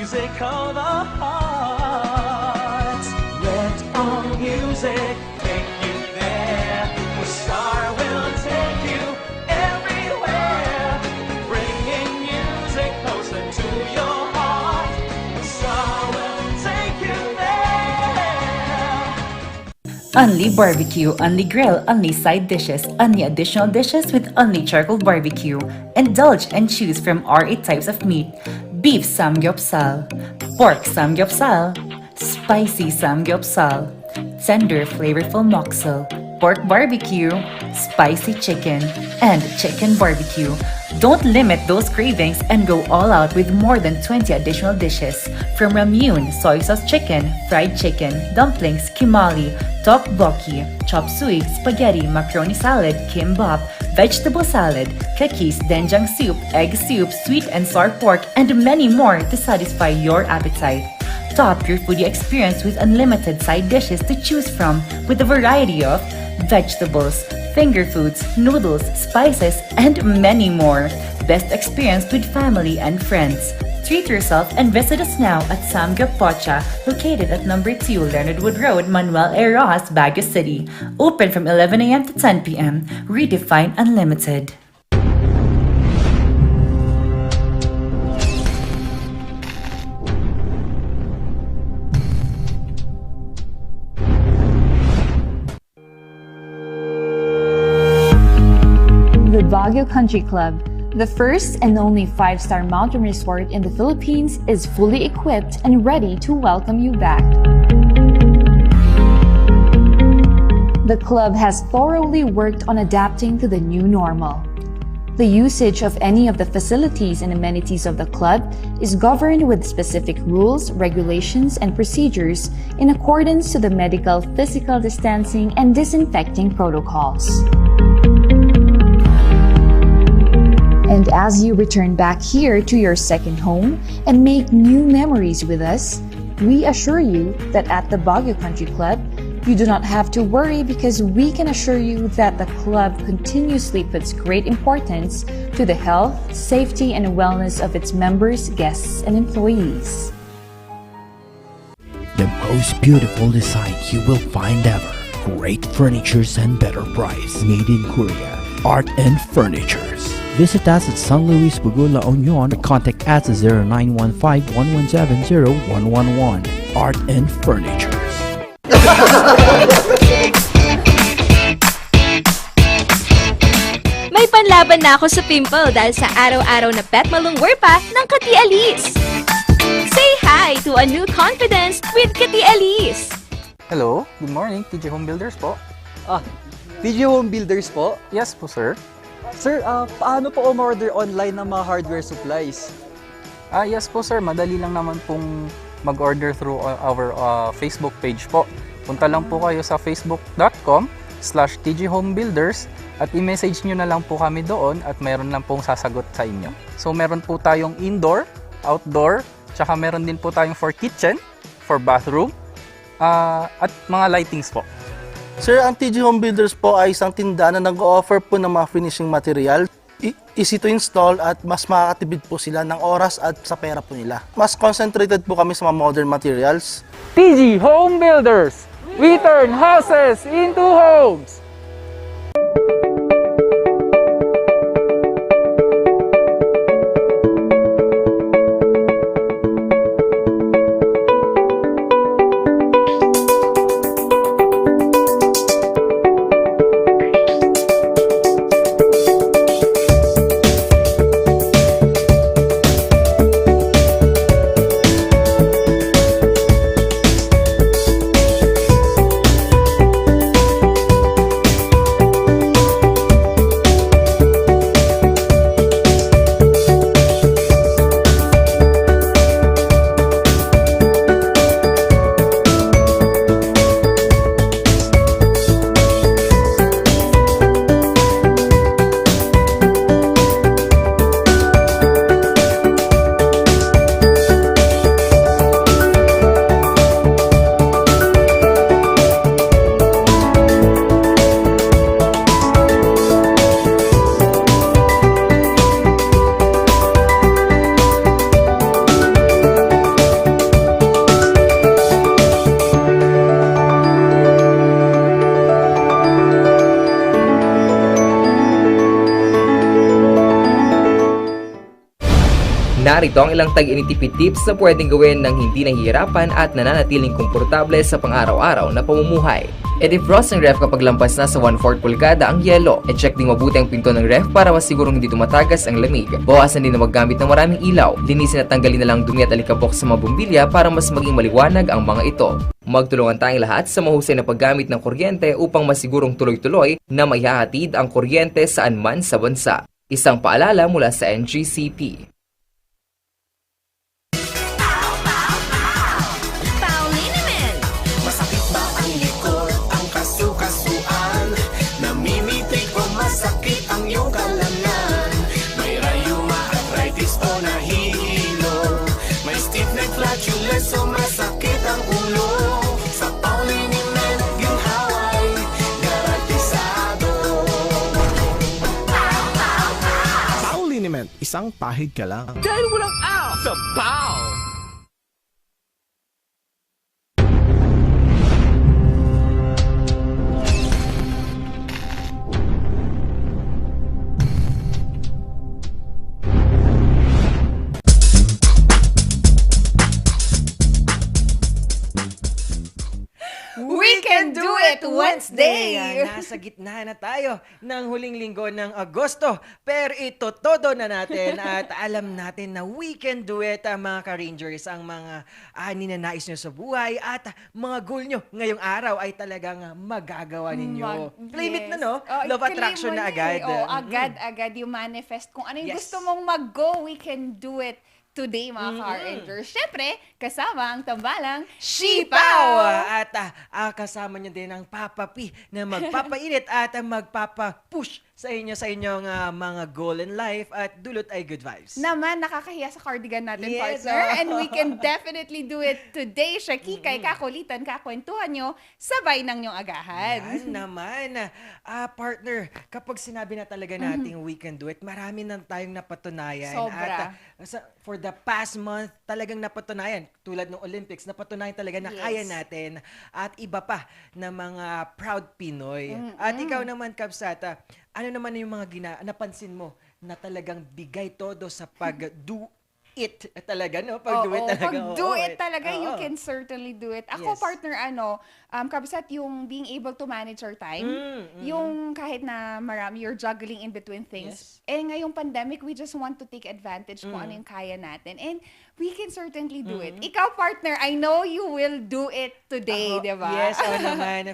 music of the heart. Let all music take you there. The star will take you everywhere, bringing music closer to your heart. The star will take you there. Only barbecue, only grill, only side dishes, only additional dishes with only charcoal barbecue. Indulge and choose from our 8 types of meat: beef samgyeopsal, pork samgyeopsal, spicy samgyeopsal, tender flavorful moksel, pork barbecue, spicy chicken, and chicken barbecue. Don't limit those cravings and go all out with more than 20 additional dishes. From ramyun, soy sauce chicken, fried chicken, dumplings, kimali, tteokbokki, chop suey, spaghetti, macaroni salad, kimbap, vegetable salad, kakis, doenjang soup, egg soup, sweet and sour pork, and many more to satisfy your appetite. Top your foodie experience with unlimited side dishes to choose from with a variety of vegetables, finger foods, noodles, spices, and many more. Best experience with family and friends. Treat yourself and visit us now at Samgyup Pocha, located at number 2 Leonard Wood Road, Manuel A. Rojas, Baguio City. Open from 11 a.m. to 10 p.m. Redefine Unlimited. The Baguio Country Club, the first and only 5-star mountain resort in the Philippines, is fully equipped and ready to welcome you back. The club has thoroughly worked on adapting to the new normal. The usage of any of the facilities and amenities of the club is governed with specific rules, regulations, and procedures in accordance to the medical, physical distancing, and disinfecting protocols. And as you return back here to your second home and make new memories with us, we assure you that at the Baguio Country Club, you do not have to worry, because we can assure you that the club continuously puts great importance to the health, safety, and wellness of its members, guests, and employees. The most beautiful design you will find ever. Great furnitures and better price. Made in Korea. Art and Furnitures. Visit us at San Luis Bugo, La Union. Contact us at 0915-1170-111. Art and Furnitures. May panlaban na ako sa pimple dahil sa araw-araw na pet malungwer pa ng Kati Alice. Say hi to a new confidence with Kati Alice. Hello, good morning, TJ Home Builders po. TJ Home Builders po? Yes po, sir. Sir, paano po umorder online ng mga hardware supplies? Yes po, sir. Madali lang naman pong mag-order through our Facebook page po. Punta lang po kayo sa facebook.com/tjhomebuilders at i-message nyo na lang po kami doon at meron lang pong sasagot sa inyo. So, meron po tayong indoor, outdoor, tsaka meron din po tayong for kitchen, for bathroom, at mga lightings po. Sir, ang TJ Home Builders po ay isang tindahan na nag-o-offer po ng mga finishing material. Easy to install at mas makakatipid po sila ng oras at sa pera po nila. Mas concentrated po kami sa mga modern materials. TJ Home Builders! We turn houses into homes! Narito ang ilang tag-initipid tips na pwedeng gawin ng hindi nahihirapan at nananatiling komportable sa pang-araw-araw na pamumuhay. I-defrost ang ref kapag lampas na sa 1/4 pulgada ang yelo. I-check din mabuti ang pinto ng ref para masigurong hindi tumatagas ang lamig. Bawasan din na maggamit ng maraming ilaw. Linisin at tanggalin na lang dumi at alikabok sa mga bumbilya para mas maging maliwanag ang mga ito. Magtulungan tayong lahat sa mahusay na paggamit ng kuryente upang masigurong tuloy-tuloy na maihahatid ang kuryente saan man sa bansa. Isang paalala mula sa NGCP. Paulinimen! Masakit ba ang likod, ang kasukasuan? Namimitig o masakit ang iyong kalamnan? May rayuma, arthritis o nahihilo? May stiff neck, flatulence o masakit ang ulo? Sa Paulinimen, ginhaway, garantisado. Paulinimen, isang pahid ka lang. Dahil walang out sa Pau! We can do it Wednesday! Nasa gitna na tayo ng huling linggo ng Agosto. Pero ito todo na natin at alam natin na we can do it, mga ka-Rangers. Ang mga ninanais nyo sa buhay at mga goal nyo ngayong araw ay talagang magagawa ninyo. Claim it na, no? Love attraction na agad. Agad-agad yung manifest. Kung ano yung gusto mong mag-go, we can do it today, mga ka-Rangers. Syempre, kasama ang tambalang Sipaw! At kasama niyo din ang Papa P na magpapainit at magpapa-push sa inyong mga goal in life at dulot ay good vibes. Naman, nakakahiya sa cardigan natin, partner. And we can definitely do it today. Shakikay, kakulitan, kakwentuhan nyo, sabay ng nyong agahan. Yan naman. Partner, kapag sinabi na talaga nating we can do it, marami na tayong napatunayan. Sobra. At for the past month, talagang napatunayan. Tulad ng Olympics, napatunayan talaga na kaya natin. At iba pa na mga proud Pinoy. At ikaw naman, Kabsata, ano naman yung mga napansin mo na talagang bigay todo sa pag-do it talaga, no? Pag-do it talaga. Pag-do it talaga, you can certainly do it. Ako, partner, Kabsat, yung being able to manage our time, yung kahit na marami, you're juggling in between things. Eh, ngayong pandemic, we just want to take advantage kung ano yung kaya natin. And we can certainly do it. Ikaw, partner, I know you will do it today, di ba? Yes, naman.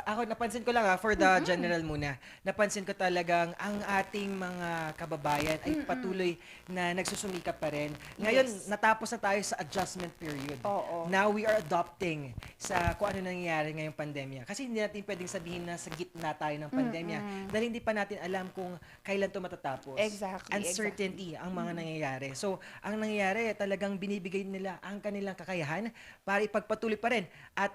Ako, napansin ko lang for the general muna. Napansin ko talagang ang ating mga kababayan ay patuloy na nagsusumikap pa rin. Ngayon, natapos na tayo sa adjustment period. Now, we are adopting sa kung ano nangyayari ngayong pandemya. Kasi hindi natin pwedeng sabihin na sa gitna tayo ng pandemya dahil hindi pa natin alam kung kailan ito matatapos. Exactly. Uncertainty ang mga nangyayari. So, ang nangyayari, talagang binibigay nila ang kanilang kakayahan para ipagpatuloy pa rin at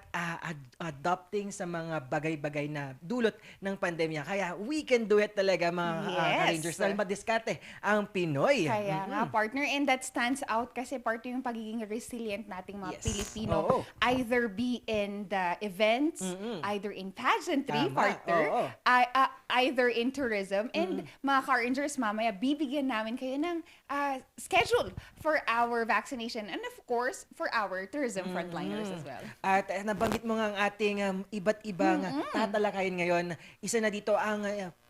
adopting sa mga bagay-bagay na dulot ng pandemya. Kaya we can do it talaga, mga Rangers, dahil madiskarte ang Pinoy. Kaya nga, partner, and that stands out kasi partner yung pagiging resilient nating mga Pilipino. Either be in the events, either in pageantry, partner, either in tourism, and mga Car-Rangers, mamaya, bibigyan namin kayo ng schedule for our vaccination and of course, for our tourism frontliners as well. At nabanggit mo nga ang ating iba't ibang tatalakayin ngayon. Isa na dito ang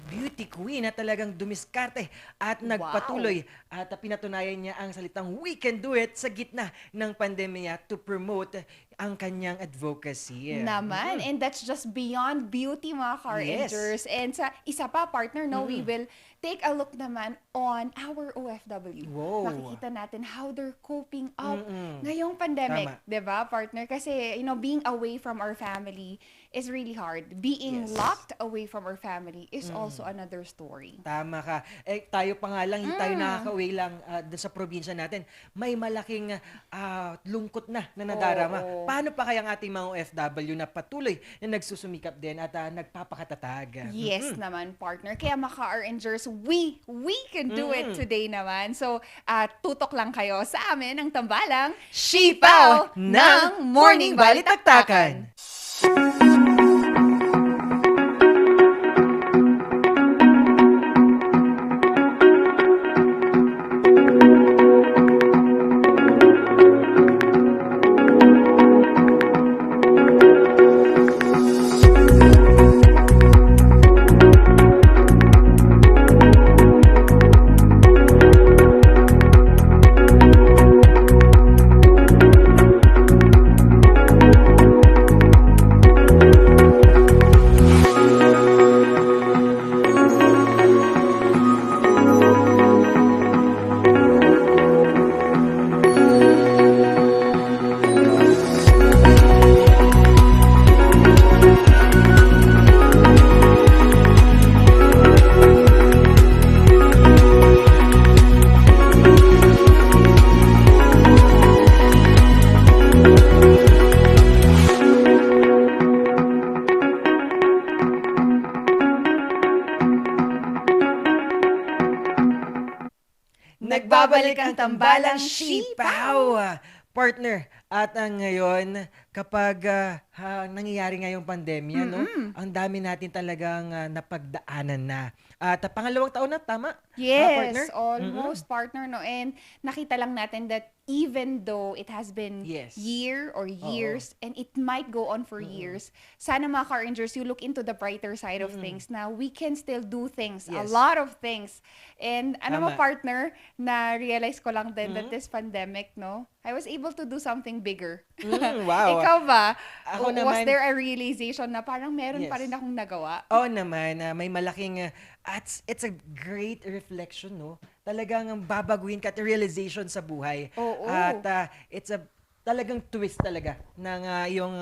beauty queen na talagang dumiskarte at nagpatuloy at pinatunayan niya ang salitang we can do it sa gitna ng pandemya to promote ang kanyang advocacy. Naman. And that's just beyond beauty, mga Car-Rangers. And sa isa pa, partner, we will take a look naman on our OFW. Makikita natin how they're coping up ngayong pandemic. Diba, partner? Kasi, being away from our family is really hard. Being locked away from our family is also another story. Tama ka. Tayo pa nga lang, hindi tayo nakaka-uwi lang sa probinsya natin. May malaking lungkot na nadarama. Paano pa kaya ang ating mga OFW na patuloy na nagsusumikap din at nagpapakatatag? Yes naman, partner. Kaya mga Car-Rangers, we can do it today naman. So, tutok lang kayo sa amin ang tambalang Sipaw ng Morning Balitaktakan. Nagbabalik ang tambalang sipaw. Partner, at ngayon, kapag nangyayari ngayong pandemya, no, ang dami natin talagang napagdaanan na. At pangalawang taon na, tama? Partner? Yes, almost partner, no? And nakita lang natin that even though it has been year or years, and it might go on for years, sana mga car rangers, you look into the brighter side of things na we can still do things, a lot of things. And ano mo, partner, na-realize ko lang din that this pandemic, no, I was able to do something bigger. Wow. Ikaw ba? Ako Was naman, there a realization na parang meron pa rin akong nagawa? Oo naman, may malaking, it's a great reflection, no? Talagang babaguhin ka at realization sa buhay. Oo. At it's a talagang twist talaga ng yung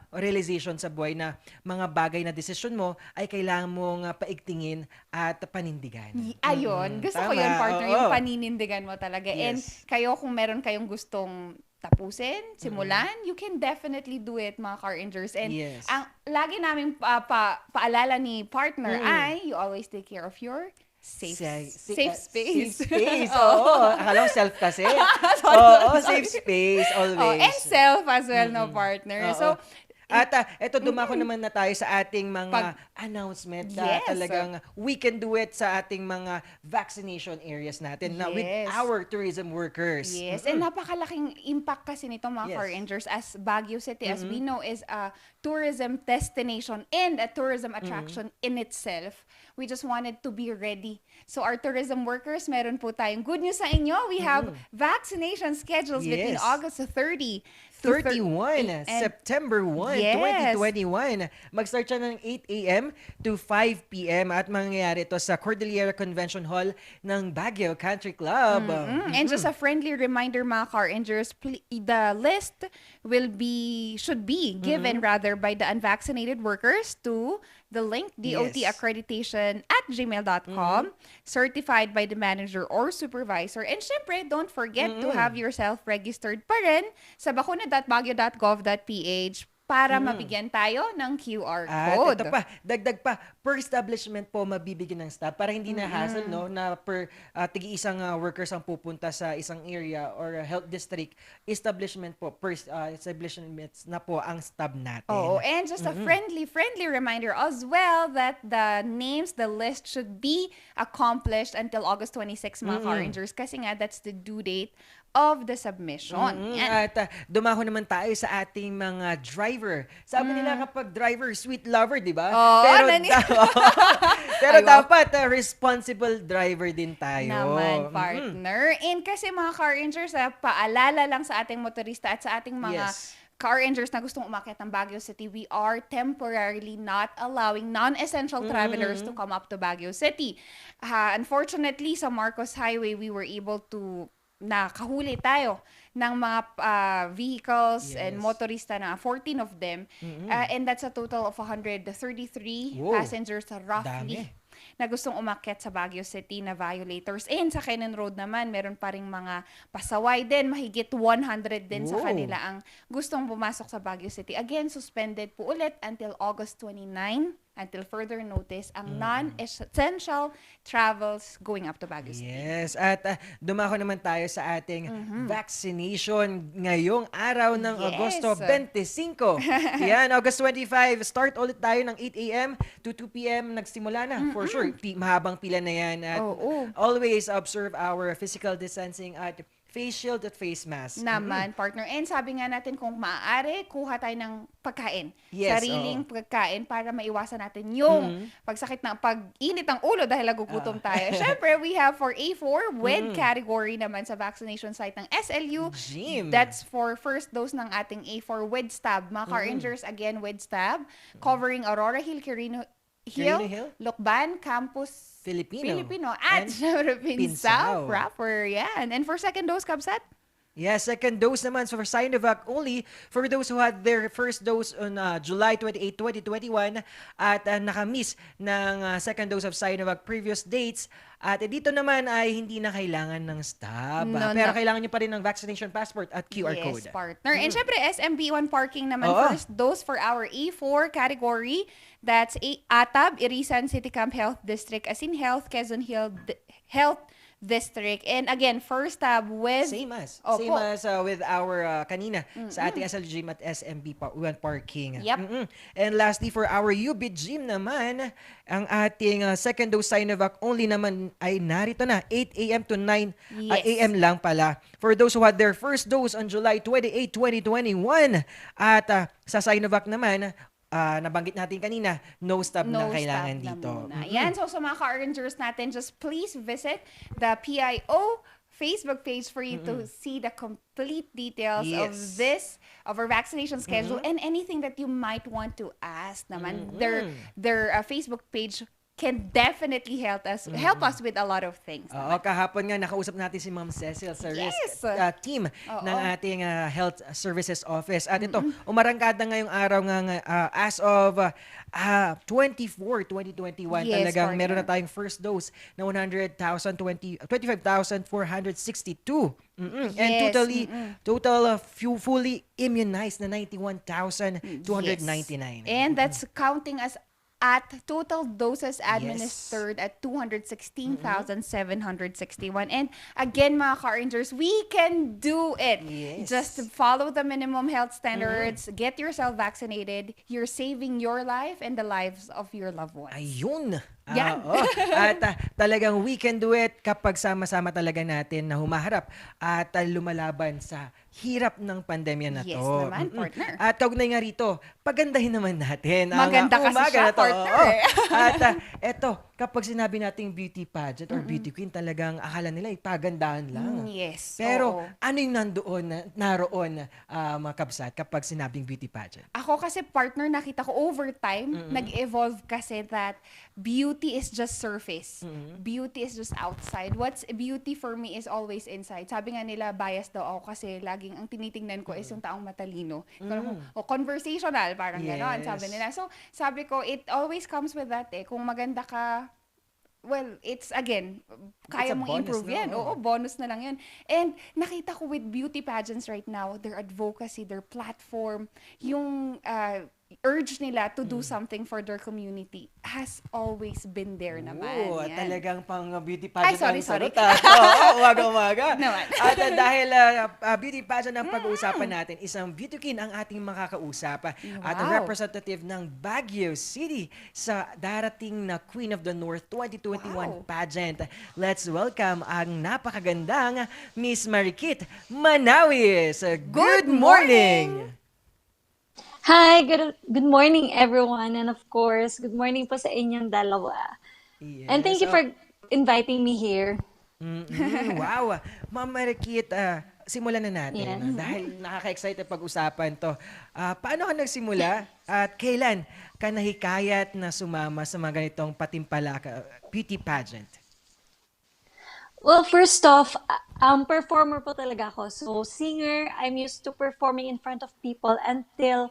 realization sa buhay na mga bagay na desisyon mo ay kailangan mong paigtingin at panindigan. Ayun, gusto ko yun, partner, yung paninindigan mo talaga. And kayo, kung meron kayong gustong tapusin, simulan, you can definitely do it, mga car rangers. And ang lagi namin paalala ni partner ay, you always take care of your safe space. Safe space. Oo. Akala ko self kasi. Oo, safe space always. And self as well, no, partner. So, at eto, dumako naman na tayo sa ating mga announcement na talagang we can do it sa ating mga vaccination areas natin na with our tourism workers. Yes, and napakalaking impact kasi nito, mga car rangers, as Baguio City, as we know, is a tourism destination and a tourism attraction in itself. We just wanted to be ready. So our tourism workers, meron po tayong good news sa inyo. We have vaccination schedules between August 30 31, September 1, 2021. Mag-start siya ng 8 a.m. to 5 p.m. at mangyayari ito sa Cordillera Convention Hall ng Baguio Country Club. And just a friendly reminder, mga car rangers, the list should be given rather by the unvaccinated workers to the link DOT accreditation at gmail.com, certified by the manager or supervisor. And syempre, don't forget to have yourself registered pa rin sa bakuna.baguio.gov.ph para mabigyan tayo ng QR code. At ito pa, dagdag pa, per establishment po mabibigyan ng staff para hindi na hassle, no, na per tigi-isang workers ang pupunta sa isang area or health district. Establishment po, per establishments na po ang staff natin. Oh, and just a friendly reminder as well that the list should be accomplished until August 26, mga car rangers, kasi nga that's the due date of the submission. At dumako naman tayo sa ating mga driver. Sabi nila kapag driver, sweet lover, di ba? Pero dapat responsible driver din tayo. Naman, partner. And kasi mga car rangers, paalala lang sa ating motorista at sa ating mga car rangers na gustong umakyat ng Baguio City, we are temporarily not allowing non-essential travelers to come up to Baguio City. Unfortunately, sa Marcos Highway, we were able to nakahuli tayo ng mga vehicles and motorista na 14 of them. And that's a total of 133 passengers roughly na gustong umakyat sa Baguio City na violators. And sa Kenan Road naman, meron pa ring mga pasaway din, mahigit 100 din sa kanila ang gustong pumasok sa Baguio City. Again, suspended po ulit until August 29. Until further notice, ang non-essential travels going up to Baguio City. Yes, at dumako naman tayo sa ating vaccination ngayong araw ng Agosto 25. Yan, August 25, start ulit tayo ng 8 a.m. to 2 p.m. Nagsimula na, for sure. Mahabang pila na yan. At always observe our physical distancing at face shield at face mask. Naman, partner. And sabi nga natin, kung maaari, kuha tayo ng pagkain. Sariling pagkain para maiwasan natin yung pagsakit ng pag-init ng ulo dahil nagugutom tayo. Syempre, we have for A4, WED category naman sa vaccination site ng SLU. That's for first dose ng ating A4 WED stab. Mga car rangers, again, WED stab, covering Aurora Hill, Quirino Hill, Lucban, Campus Filipino at Pinsao proper. Yan. And for second dose, Kabsat? Yeah, second dose naman for Sinovac only for those who had their first dose on July 28, 2021 at nakamiss ng second dose of Sinovac previous dates. At dito naman ay hindi na kailangan ng stop. Pero kailangan nyo pa rin ng vaccination passport at QR code. Yes, partner. And syempre, SMB1 parking naman first dose for our A4 category. That's ATAB, Irisan City Camp Health District, Asin Health, Quezon Hill Health district. And again, first tab with... Same as. Opo. Same as with our kanina sa ating SL Gym at SMB Parking. Yep. And lastly, for our UB Gym naman, ang ating second dose Sinovac only naman ay narito na, 8 a.m. to 9 Yes. a.m. lang pala. For those who had their first dose on July 28, 2021. At sa Sinovac naman, nabanggit natin kanina, no stop na kailangan stop na dito. muna. Yan, so sa mga ka-arrangers natin, just please visit the PIO Facebook page for you to see the complete details of our vaccination schedule and anything that you might want to ask naman. Their Facebook page can definitely help us with a lot of things. Oo, kahapon nga nakausap natin si Ma'am Cecil sa risk team ng ating health services office. At ito, umarangkada ngayong araw nga as of 2021, talagang meron na tayong first dose na 25,462. And total fully immunized na 91,299. And that's counting us at total doses administered at 216,761. And again, mga ka-arrangers, we can do it. Just follow the minimum health standards, get yourself vaccinated, you're saving your life and the lives of your loved ones. Ayun! Yan. At talagang we can do it kapag sama-sama talaga natin na humaharap at lumalaban sa hirap ng pandemya na to. Yes naman, partner. At kaugnay nga rito, pagandahin naman natin Maganda ang kasi umaga siya, na to. partner. At eto, kapag sinabi nating beauty pageant or beauty queen, talagang akala nila ipagandahan lang. Yes. Pero ano yung naroon, mga kabsat, kapag sinabing beauty pageant? Ako kasi, partner, nakita ko over time, nag-evolve kasi that beauty is just surface. Beauty is just outside. What's beauty for me is always inside. Sabi nga nila, bias daw ako kasi laging ang tinitingnan ko is yung taong matalino. O conversational, parang gano'n, sabi nila. So, sabi ko, it always comes with that Kung maganda ka, well, it's again, kaya mong improve yan. Oo, bonus na lang yun. And nakita ko with beauty pageants right now, their advocacy, their platform, yung urge nila to do something for their community has always been there naman. Oo, Yan. talagang pang beauty pageant. Ay, sorry. Umaga. Naman. At dahil beauty pageant ang pag-uusapan natin, isang beauty queen ang ating makakausap. At representative ng Baguio City sa darating na Queen of the North 2021 pageant. Let's welcome ang napakagandang Miss Marikit Manawis. Good morning! Hi, good morning everyone, and of course, good morning po sa inyong dalawa. Yes. And thank you for inviting me here. Wow! Ma'am Marikit, simulan na natin. Yes. Dahil nakaka-excite pag-usapan to. Paano ka nagsimula at kailan ka nahikayat na sumama sa mga ganitong patimpalaka beauty pageant? Well, first off, performer po talaga ako. So, singer, I'm used to performing in front of people until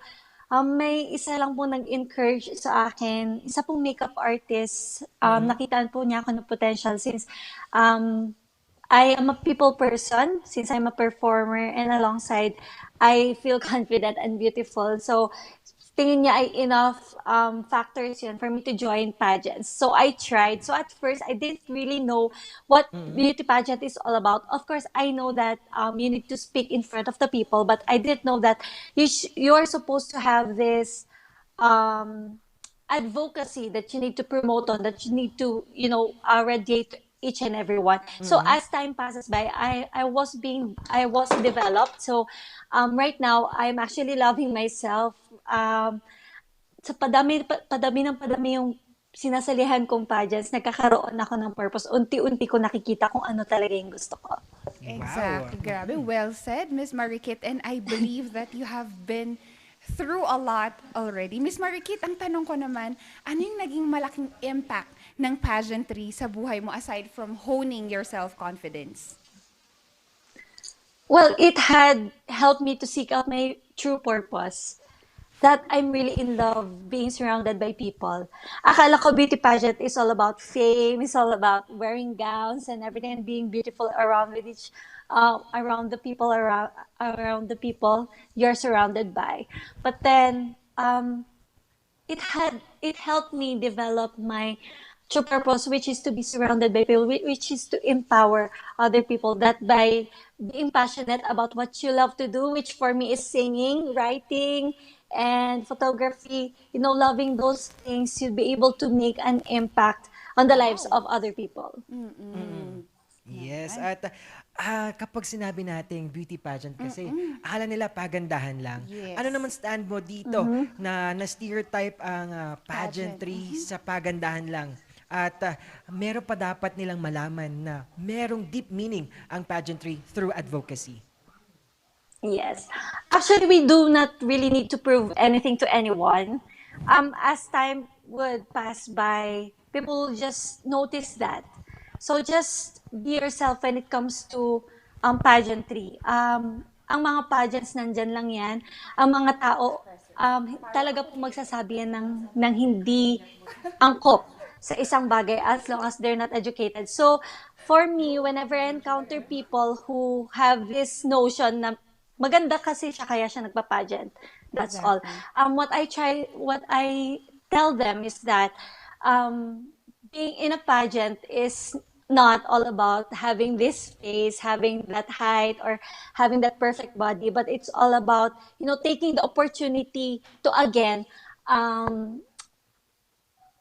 may isa lang po nag-encourage sa akin. Isa pong makeup artist. Nakitaan po niya ako ng potential since I am a people person, since I'm a performer, and alongside, I feel confident and beautiful. So, tingin niya ay enough factors yun for me to join pageants. So I tried. So at first, I didn't really know what beauty pageant is all about. Of course, I know that you need to speak in front of the people, but I didn't know that you are supposed to have this advocacy that you need to promote on, that you need to, radiate each and every one. So as time passes by, I was developed. So right now, I'm actually loving myself. Sa padami yung sinasalihan kong pageants, nagkakaroon ako ng purpose. Unti-unti ko nakikita kung ano talaga yung gusto ko. Exactly. Grabe. Well said, Miss Marikit. And I believe that you have been through a lot already. Miss Marikit, ang tanong ko naman, ano yung naging malaking impact ng pageantry sa buhay mo aside from honing your self-confidence? Well, it had helped me to seek out my true purpose. That I'm really in love being surrounded by people. Akala ko beauty pageant is all about fame, it's all about wearing gowns and everything and being beautiful around the people you're surrounded by. But then it helped me develop my true purpose, which is to be surrounded by people, which is to empower other people. That by being passionate about what you love to do, which for me is singing, writing, and photography, loving those things, you'll be able to make an impact on the lives of other people. Yes, at kapag sinabi nating beauty pageant kasi, akala nila pagandahan lang. Yes. Ano naman stand mo dito na na-stereotype ang pageantry sa pagandahan lang? At meron pa dapat nilang malaman na merong deep meaning ang pageantry through advocacy. Yes. Actually, we do not really need to prove anything to anyone. As time would pass by, people just notice that. So just be yourself when it comes to pageantry. Ang mga pageants nandyan lang yan. Ang mga tao talaga po magsasabi yan ng hindi angkop sa isang bagay as long as they're not educated. So for me, whenever I encounter people who have this notion na maganda kasi siya kaya siya nagpa-pageant, that's all. What I tell them is that being in a pageant is not all about having this face, having that height, or having that perfect body, but it's all about, taking the opportunity to, again,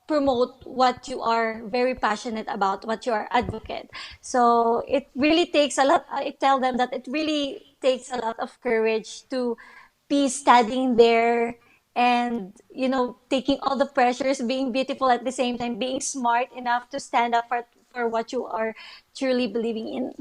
promote what you are very passionate about, what you are advocate. So it really takes a lot, I tell them that it really takes a lot of courage to be standing there and, taking all the pressures, being beautiful at the same time, being smart enough to stand up for what you are truly believing in.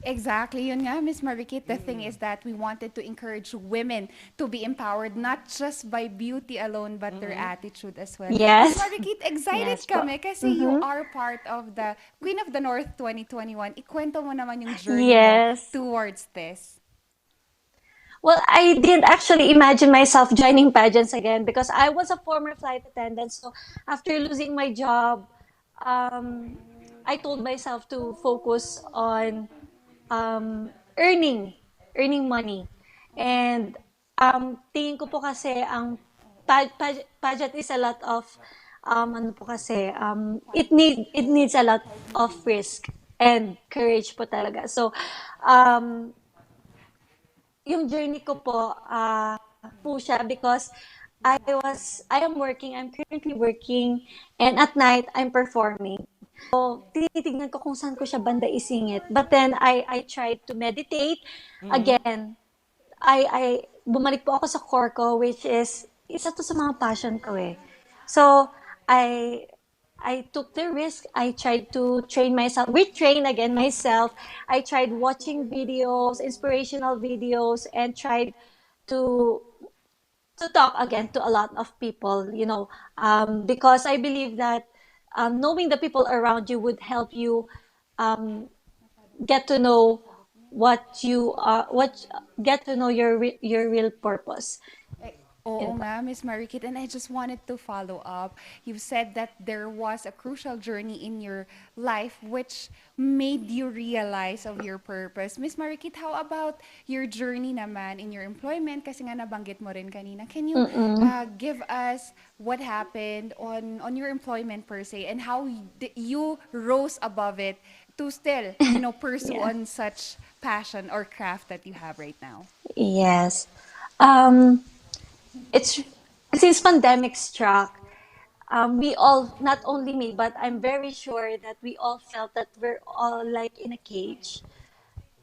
Exactly. Yun nga, Miss Marikit, the thing is that we wanted to encourage women to be empowered not just by beauty alone, but their attitude as well. Yes. Miss Marikit, excited Yes po. kami kasi you are part of the Queen of the North 2021. Ikwento mo naman yung journey Yes. mo towards this. Well, I didn't actually imagine myself joining pageants again because I was a former flight attendant. So after losing my job, I told myself to focus on earning money. And tingin ko po kasi ang pageant is a lot of it needs a lot of risk and courage po talaga. So yung journey ko po siya because I'm currently working, and at night I'm performing. So, tinitignan ko kung saan ko siya banda isingit. But then, I tried to meditate. Again, I bumalik po ako sa core ko, which is, isa to sa mga passion ko eh. So, I took the risk. I tried to retrain again myself. I tried watching videos, inspirational videos, and tried to talk again to a lot of people, because I believe that knowing the people around you would help you get to know get to know your real purpose. Oo nga, Miss Marikit, and I just wanted to follow up. You said that there was a crucial journey in your life which made you realize of your purpose. Miss Marikit, how about your journey naman in your employment? Kasi nga nabanggit mo rin kanina. Can you give us what happened on your employment per se and how you rose above it to still, pursue on such passion or craft that you have right now? Yes. It's since pandemic struck, we all, not only me, but I'm very sure that we all felt that we're all like in a cage.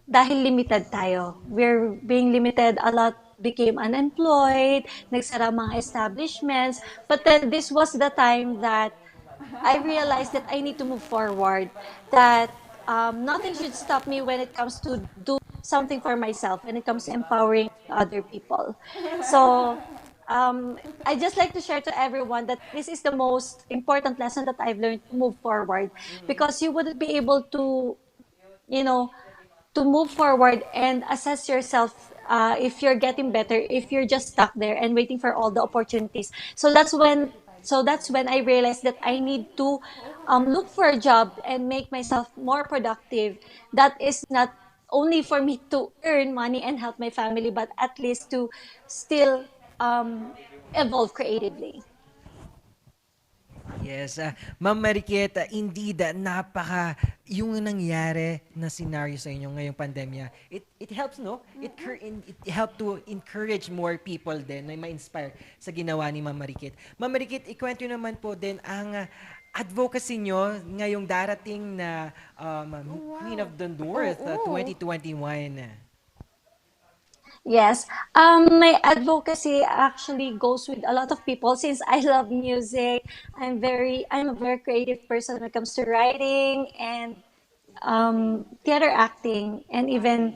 Dahil limited tayo. We're being limited. A lot became unemployed, nagsara mga establishments. But then this was the time that I realized that I need to move forward. That nothing should stop me when it comes to do something for myself, when it comes to empowering other people. So I just like to share to everyone that this is the most important lesson that I've learned to move forward, because you wouldn't be able to, to move forward and assess yourself if you're getting better, if you're just stuck there and waiting for all the opportunities. So that's when I realized that I need to look for a job and make myself more productive. That is not only for me to earn money and help my family, but at least to still evolve creatively. Yes, Ma'am Mariket, indeed, yung nangyari na scenario sa inyo ngayong pandemya, it helps, no? It help to encourage more people din na ma-inspire sa ginawa ni Ma'am Mariket. Ma'am Mariket, ikwento nyo naman po din ang advocacy nyo ngayong darating na Queen of the North 2021. Yes, my advocacy actually goes with a lot of people since I love music. I'm a very creative person when it comes to writing and theater acting and even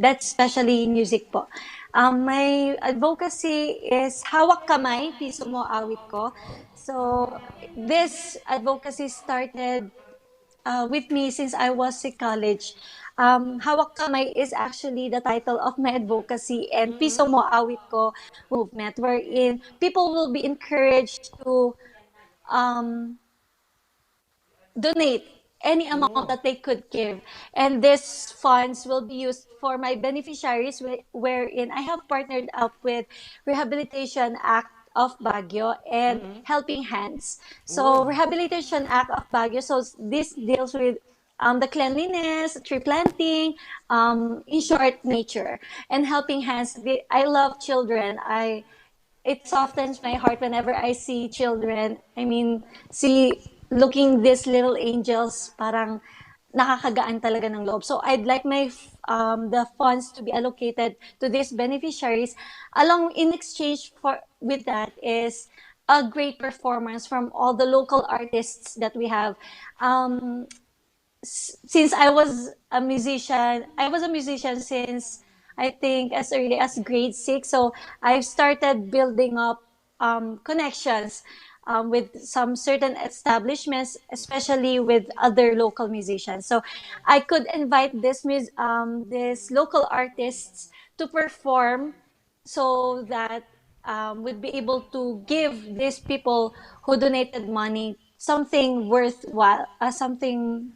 that's especially music po. My advocacy is Hawak Kamay, Piso Mo Awit Ko. So this advocacy started with me since I was in college. Hawak Kamay is actually the title of my advocacy and Piso Mo Awit Ko movement wherein people will be encouraged to um, donate any amount that they could give. And these funds will be used for my beneficiaries wherein I have partnered up with Rehabilitation Act of Baguio and Helping Hands. So Rehabilitation Act of Baguio, so this deals with the cleanliness, tree planting, in short, nature. And Helping Hands, I love children. It softens my heart whenever I see children. I mean, looking these little angels, parang nakakagaan talaga ng loob. So I'd like the funds to be allocated to these beneficiaries. Along in exchange with that is a great performance from all the local artists that we have. Since I was a musician since I think as early as grade 6. So I started building up connections with some certain establishments, especially with other local musicians. So I could invite these local artists to perform so that we'd be able to give these people who donated money something worthwhile, something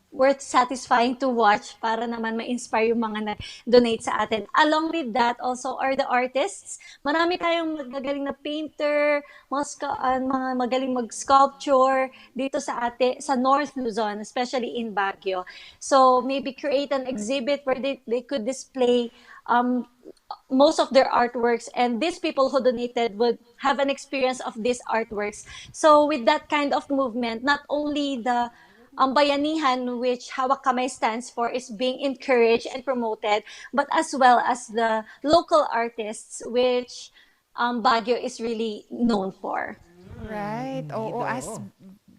worth satisfying to watch para naman ma-inspire yung mga nag-donate sa atin. Along with that, also are the artists. Marami tayong magagaling na painter, mga magaling mag-sculpture dito sa North Luzon, especially in Baguio. So maybe create an exhibit where they could display most of their artworks, and these people who donated would have an experience of these artworks. So with that kind of movement, not only the bayanihan, which Hawak Kamay stands for, is being encouraged and promoted, but as well as the local artists, which Baguio is really known for. Right. Oo, as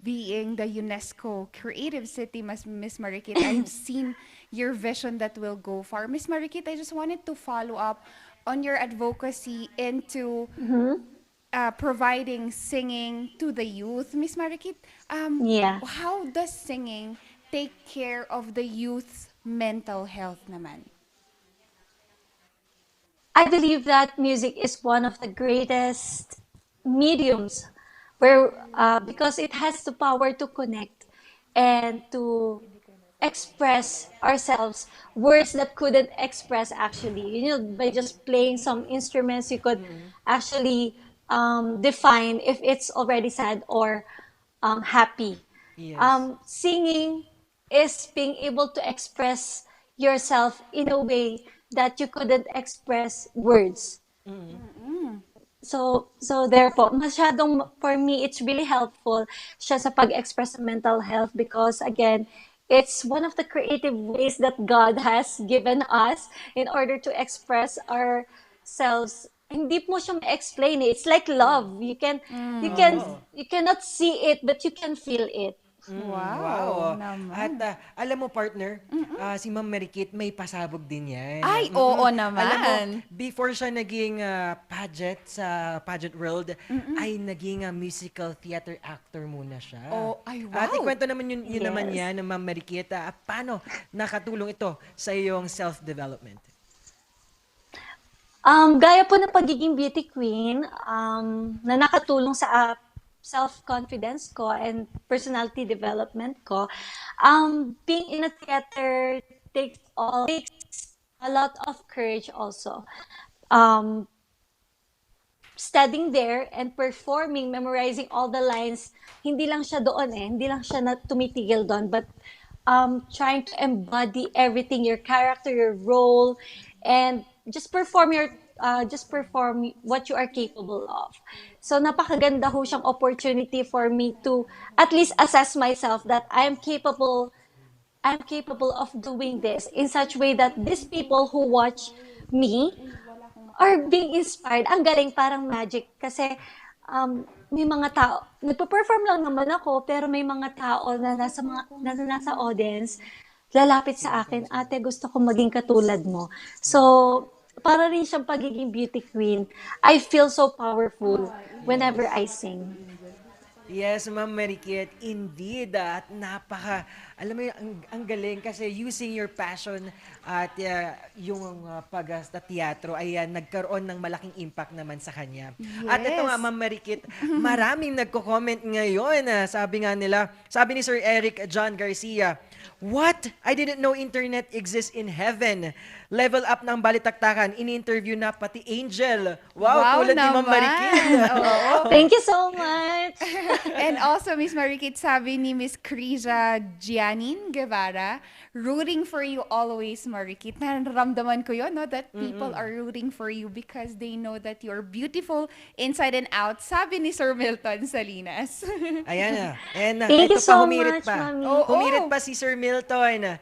being the UNESCO Creative City, Miss Marikit, I've seen your vision that will go far. Miss Marikit, I just wanted to follow up on your advocacy into providing singing to the youth. Miss Marikit, Yeah. how does singing take care of the youth's mental health naman? I believe that music is one of the greatest mediums where because it has the power to connect and to express ourselves, words that couldn't express actually. By just playing some instruments, you could actually define if it's already sad or happy. Yes. Singing is being able to express yourself in a way that you couldn't express words. So therefore, for me, it's really helpful siya sa pag-express ng mental health because again, it's one of the creative ways that God has given us in order to express ourselves. Hindi mo siya ma-explain eh. It's like love. You cannot see it, but you can feel it. Wow. Naman. At alam mo partner, si Ma'am Marikit may pasabog din yan. Ay, oo naman. Alam mo, before siya naging pageant world, ay naging musical theater actor muna siya. Oh, ay wow. At ikwento naman yun naman Yes. yan ng Ma'am Marikit, paano nakatulong ito sa iyong self-development? Gaya po ng pagiging beauty queen, na nakatulong sa self-confidence ko and personality development ko, being in a theater takes a lot of courage also. standing there and performing, memorizing all the lines, hindi lang siya doon hindi lang siya na tumitigil doon, but trying to embody everything, your character, your role, and just perform what you are capable of. So napakaganda ho siyang opportunity for me to at least assess myself that I'm capable of doing this in such way that these people who watch me are being inspired. Ang galing, parang magic. Kasi may mga tao, nagpa-perform lang naman ako, pero may mga tao na nasa audience, lalapit sa akin, ate, gusto ko maging katulad mo. So, para rin siyang pagiging beauty queen. I feel so powerful whenever I sing. Yes, Ma'am Marikit, indeed. At alam mo yun, ang galing kasi using your passion at yung sa teatro ay nagkaroon ng malaking impact naman sa kanya. At ito nga, Ma'am Marikit, maraming nagko-comment ngayon. Sabi ni Sir Eric John Garcia, "What? I didn't know internet exists in heaven. Level up ng balitaktakan. In-interview na pati Angel." Wow, tulad ni Ma'am Marikit. Thank you so much. And also, Miss Marikit, sabi ni Miss Krisa Gianin Guevara, rooting for you always, Marikit. Nararamdaman ko yun, no? That people are rooting for you because they know that you're beautiful inside and out. Sabi ni Sir Milton Salinas. Ayan na. And Thank ito you so humirit much, pa. Mami. Humirit pa si Sir Milton.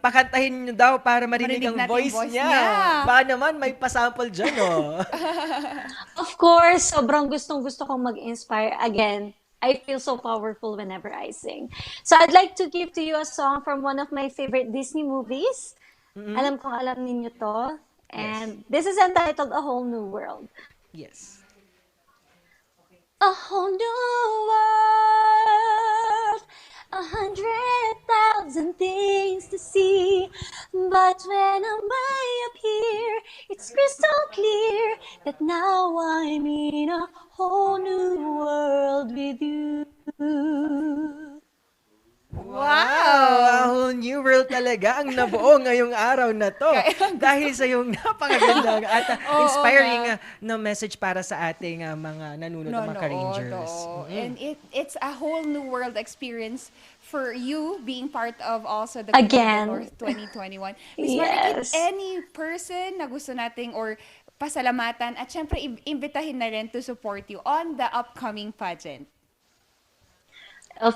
Pakantahin niyo daw para marinig ang natin voice voice niya. niya. Baka naman may pasample dyan, oh. Of course, sobrang gustong-gusto kong mag-inspire. Again, I feel so powerful whenever I sing. So I'd like to give to you a song from one of my favorite Disney movies. Alam kong alam ninyo to. And this is entitled A Whole New World. Yes. A whole new world, 100,000 things to see. But when I'm way up here, it's crystal clear that now I'm in a whole new world with you. Wow! A whole new world talaga ang nabuo ngayong araw na to. Dahil sa yung napakaganda at inspiring na message para sa ating mga nanonood ng mga ka-Rangers. And it's a whole new world experience for you being part of also the Again. North 2021. Miss Yes. Marikit, any person na gusto nating or pasalamatan at syempre imbitahin na rin to support you on the upcoming pageant.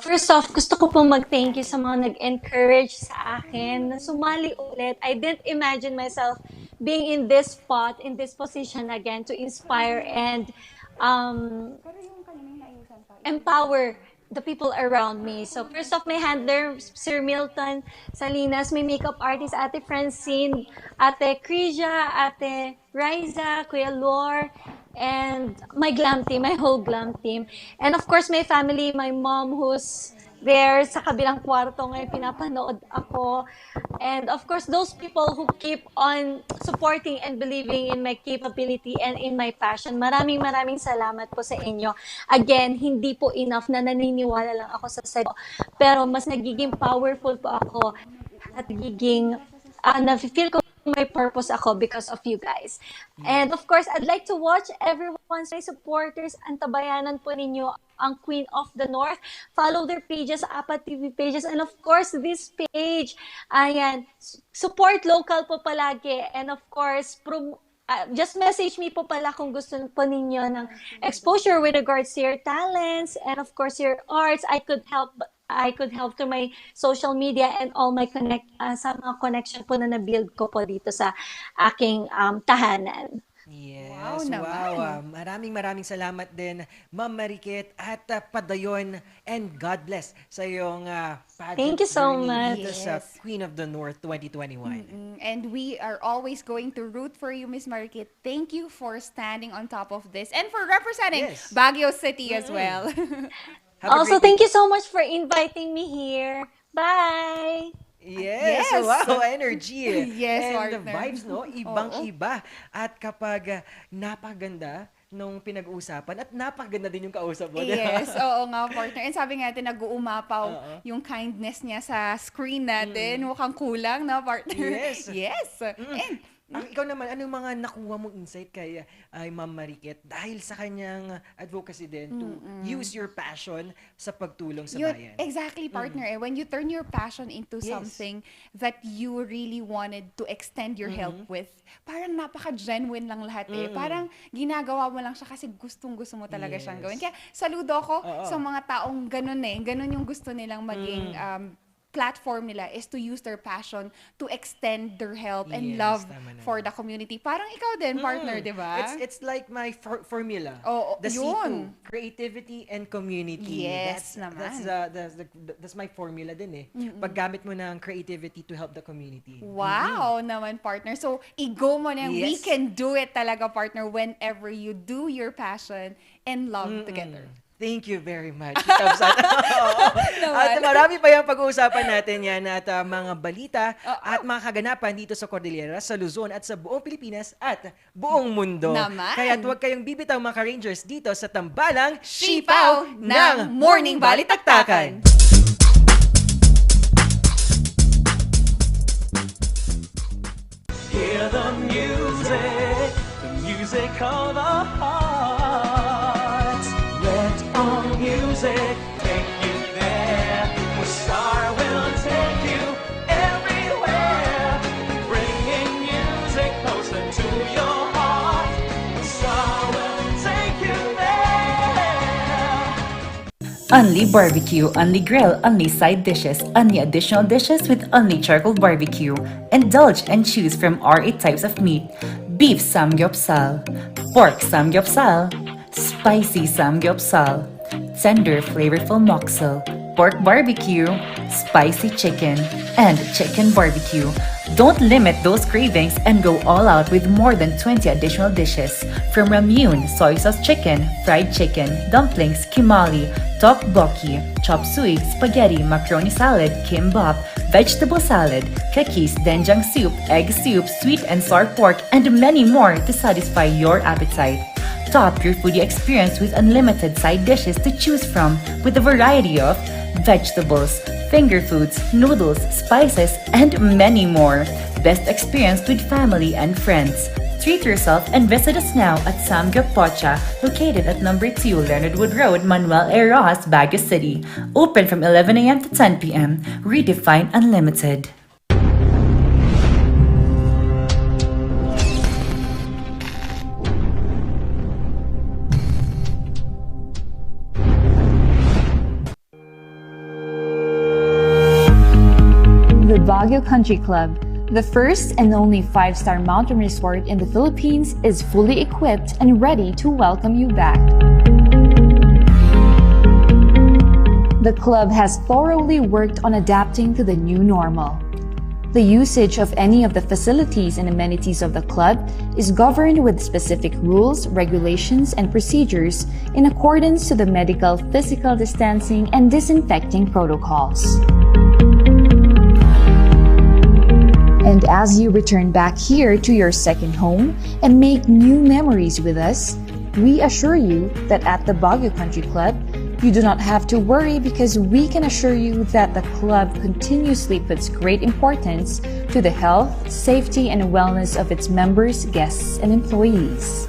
First off, gusto ko pong mag-thank you sa mga nag-encourage sa akin na sumali ulit. I didn't imagine myself being in this spot, in this position again to inspire and empower the people around me. So first off, my handler, Sir Milton Salinas, my makeup artist, Ate Francine, Ate Krisia, Ate Riza, Kuya Lor, and my glam team, my whole glam team. And of course, my family, my mom who's there sa kabilang kwarto ngayon, pinapanood ako. And of course, those people who keep on supporting and believing in my capability and in my passion. Maraming salamat po sa inyo. Again, hindi po enough na naniniwala lang ako sa sarili ko. Pero mas nagiging powerful po ako at nagiging, na-feel ko my purpose ako because of you guys. And of course, I'd like to watch everyone's supporters. Antabayanan po ninyo ang Queen of the North. Follow their pages, Apat TV pages, and of course, this page. Ayan, support local po palagi. And of course, just message me po pala kung gusto po ninyo ng exposure with regards to your talents and of course, your arts. I could help to my social media and all my sa mga connection po na na-build ko po dito sa aking tahanan. Yes, wow. Maraming salamat din, Ma'am Marikit at padayon and God bless sa iyong pageant Thank you so journey much. dito sa Queen of the North 2021. And we are always going to root for you, Miss Marikit. Thank you for standing on top of this and for representing Baguio City as well. Also, thank you so much for inviting me here. Bye! Yes, wow, energy. Yes, and the partner. vibes, no? Ibang-iba. At kapag napaganda nung pinag-uusapan at napaganda din yung kausap mo. Yes, oo nga, partner. And sabi nga natin, nag-uumapaw yung kindness niya sa screen natin. Mukhang kulang, na partner? Yes. Yes. And Ikaw naman, anong mga nakuha mong insight kay Ma'am Mariket dahil sa kanyang advocacy din to use your passion sa pagtulong sa bayan? Exactly, partner. When you turn your passion into Yes. something that you really wanted to extend your help with, parang napaka-genuine lang lahat eh. Parang ginagawa mo lang siya kasi gustong-gusto mo talaga siyang gawin. Kaya saludo ako sa mga taong ganun eh. Ganun yung gusto nilang maging platform nila is to use their passion to extend their help and Yes, love tama naman. for the community. Parang ikaw din, partner, di ba? It's like my formula. Oo, The yun. C2, creativity and community. Yes naman. That's my formula din eh. Paggamit mo ng creativity to help the community. Wow naman, partner. So, i-go mo na yan. We Yes. can do it talaga, partner, whenever you do your passion and love together. Thank you very much. At marami pa yung pag-uusapan natin yan at mga balita at mga kaganapan dito sa Cordillera, sa Luzon at sa buong Pilipinas at buong mundo. Naman. Kaya huwag kayong bibitaw mga ka-Rangers dito sa tambalang Sipaw ng Morning Balitaktakan. Hear the music of the heart. Let our music take you there, where Star will take you everywhere, bringing music closer to your heart. Star will take you there. Only barbecue, only grill, only side dishes, only additional dishes with only charcoal barbecue. Indulge and choose from our 8 types of meat. Beef samgyeopsal, pork samgyeopsal, spicy samgyeopsal, tender flavorful moksel, pork barbecue, spicy chicken, and chicken barbecue. Don't limit those cravings and go all out with more than 20 additional dishes. From ramyun, soy sauce chicken, fried chicken, dumplings, kimali, tteokbokki, chop suey, spaghetti, macaroni salad, kimbap, vegetable salad, kakis, doenjang soup, egg soup, sweet and sour pork, and many more to satisfy your appetite. Top your foodie experience with unlimited side dishes to choose from with a variety of vegetables, finger foods, noodles, spices, and many more. Best experience with family and friends. Treat yourself and visit us now at Samgyup Pocha, located at number 2 Leonard Wood Road, Manuel A. Rojas, Baguio City. Open from 11 a.m. to 10 p.m. Redefine Unlimited. The Baguio Country Club, the first and only 5-star mountain resort in the Philippines, is fully equipped and ready to welcome you back. The club has thoroughly worked on adapting to the new normal. The usage of any of the facilities and amenities of the club is governed with specific rules, regulations, and procedures in accordance to the medical, physical distancing, and disinfecting protocols. And as you return back here to your second home and make new memories with us, we assure you that at the Baguio Country Club, you do not have to worry because we can assure you that the club continuously puts great importance to the health, safety, and wellness of its members, guests, and employees.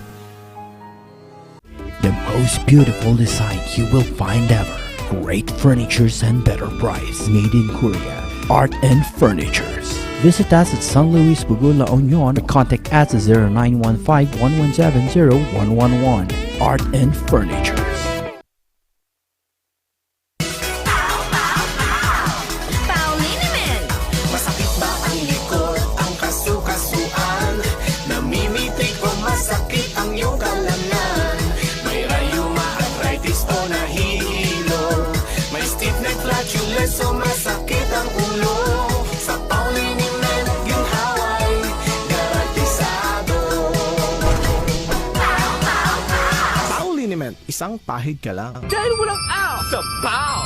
The most beautiful design you will find ever. Great furnitures and better price. Made in Korea. Art and Furnitures. Visit us at San Luis Pugo, La Union. Contact us at 0915-1170-111. Art and Furnitures. Paulinimen! Masakit ba ang likod, ang kasukasuan? Namimitig o masakit ang iyong kalamnan? May rayuma, arthritis o nahihilo? May stiff neck, flatulence o masakit ang ulo? Sa Paulinimen, ginhaway, garantisado. Paulinimen, isang pahid ka lang. Dahil walang out sa POW!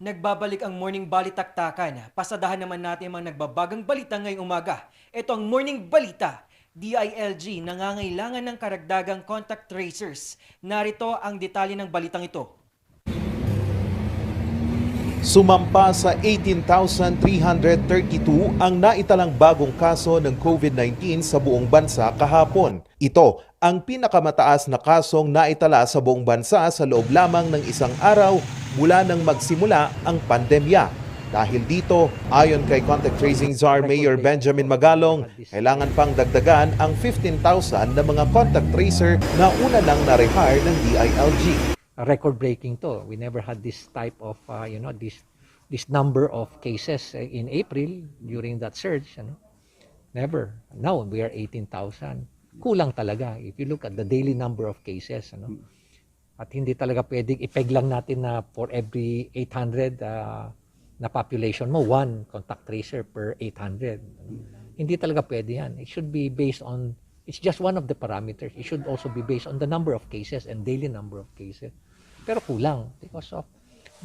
Nagbabalik ang Morning Balitaktakan. Pasadahan naman natin ang mga nagbabagang balita ngayong umaga. Ito ang Morning Balita. DILG nangangailangan ng karagdagang contact tracers. Narito ang detalye ng balitang ito. Sumampa sa 18,332 ang naitalang bagong kaso ng COVID-19 sa buong bansa kahapon. Ito ang pinakamataas na kasong naitala sa buong bansa sa loob lamang ng isang araw mula nang magsimula ang pandemya. Dahil dito, ayon kay Contact Tracing Czar Mayor Benjamin Magalong, kailangan pang dagdagan ang 15,000 na mga contact tracer na una lang na-rehire ng DILG. Record-breaking to. We never had this type of, this number of cases in April during that surge. Never. Now, we are 18,000. Kulang talaga if you look at the daily number of cases. At hindi talaga pwedeng ipeg lang natin na for every 800 na population mo, one contact tracer per 800. Hindi talaga pwede yan. It should be based on, it's just one of the parameters. It should also be based on the number of cases and daily number of cases. Pero kulang because of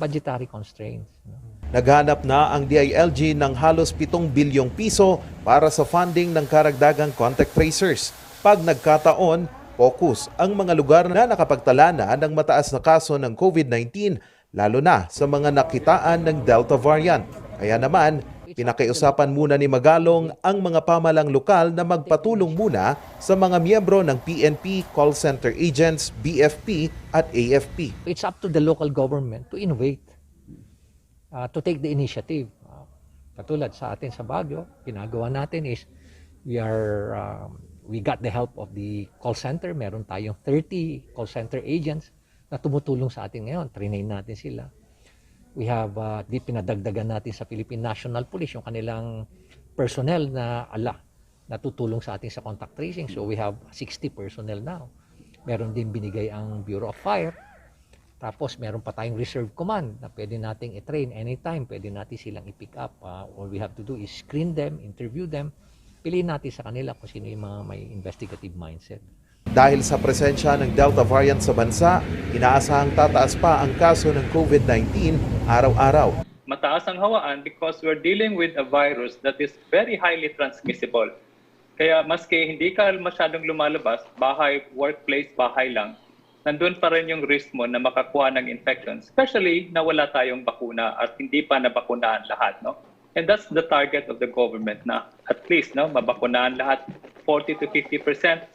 budgetary constraints. Naghanap na ang DILG ng halos 7 bilyong piso para sa funding ng karagdagang contact tracers. Pag nagkataon, focus ang mga lugar na nakapagtala na ng mataas na kaso ng COVID-19, lalo na sa mga nakitaan ng Delta variant. Kaya naman, pinakiusapan muna ni Magalong ang mga pamalang lokal na magpatulong muna sa mga miyembro ng PNP, call center agents, BFP at AFP. It's up to the local government to innovate, to take the initiative. Katulad sa atin sa Baguio, ginagawa natin is we got the help of the call center. Meron tayong 30 call center agents na tumutulong sa atin ngayon. Train natin sila. We have, pinadagdagan natin sa Philippine National Police yung kanilang personnel na natutulong sa atin sa contact tracing. So we have 60 personnel now. Meron din binigay ang Bureau of Fire. Tapos meron pa tayong Reserve Command na pwede nating i-train anytime. Pwede natin silang i-pick up. All we have to do is screen them, interview them. Piliin natin sa kanila kung sino yung mga may investigative mindset. Dahil sa presensya ng Delta variant sa bansa, inaasahang tataas pa ang kaso ng COVID-19 araw-araw. Mataas ang hawaan because we're dealing with a virus that is very highly transmissible. Kaya maski hindi ka masyadong lumalabas, bahay, workplace, bahay lang, nandun pa rin yung risk mo na makakuha ng infection, especially na wala tayong bakuna at hindi pa nabakunaan lahat, no? And that's the target of the government na at least mabakunaan lahat 40 to 50%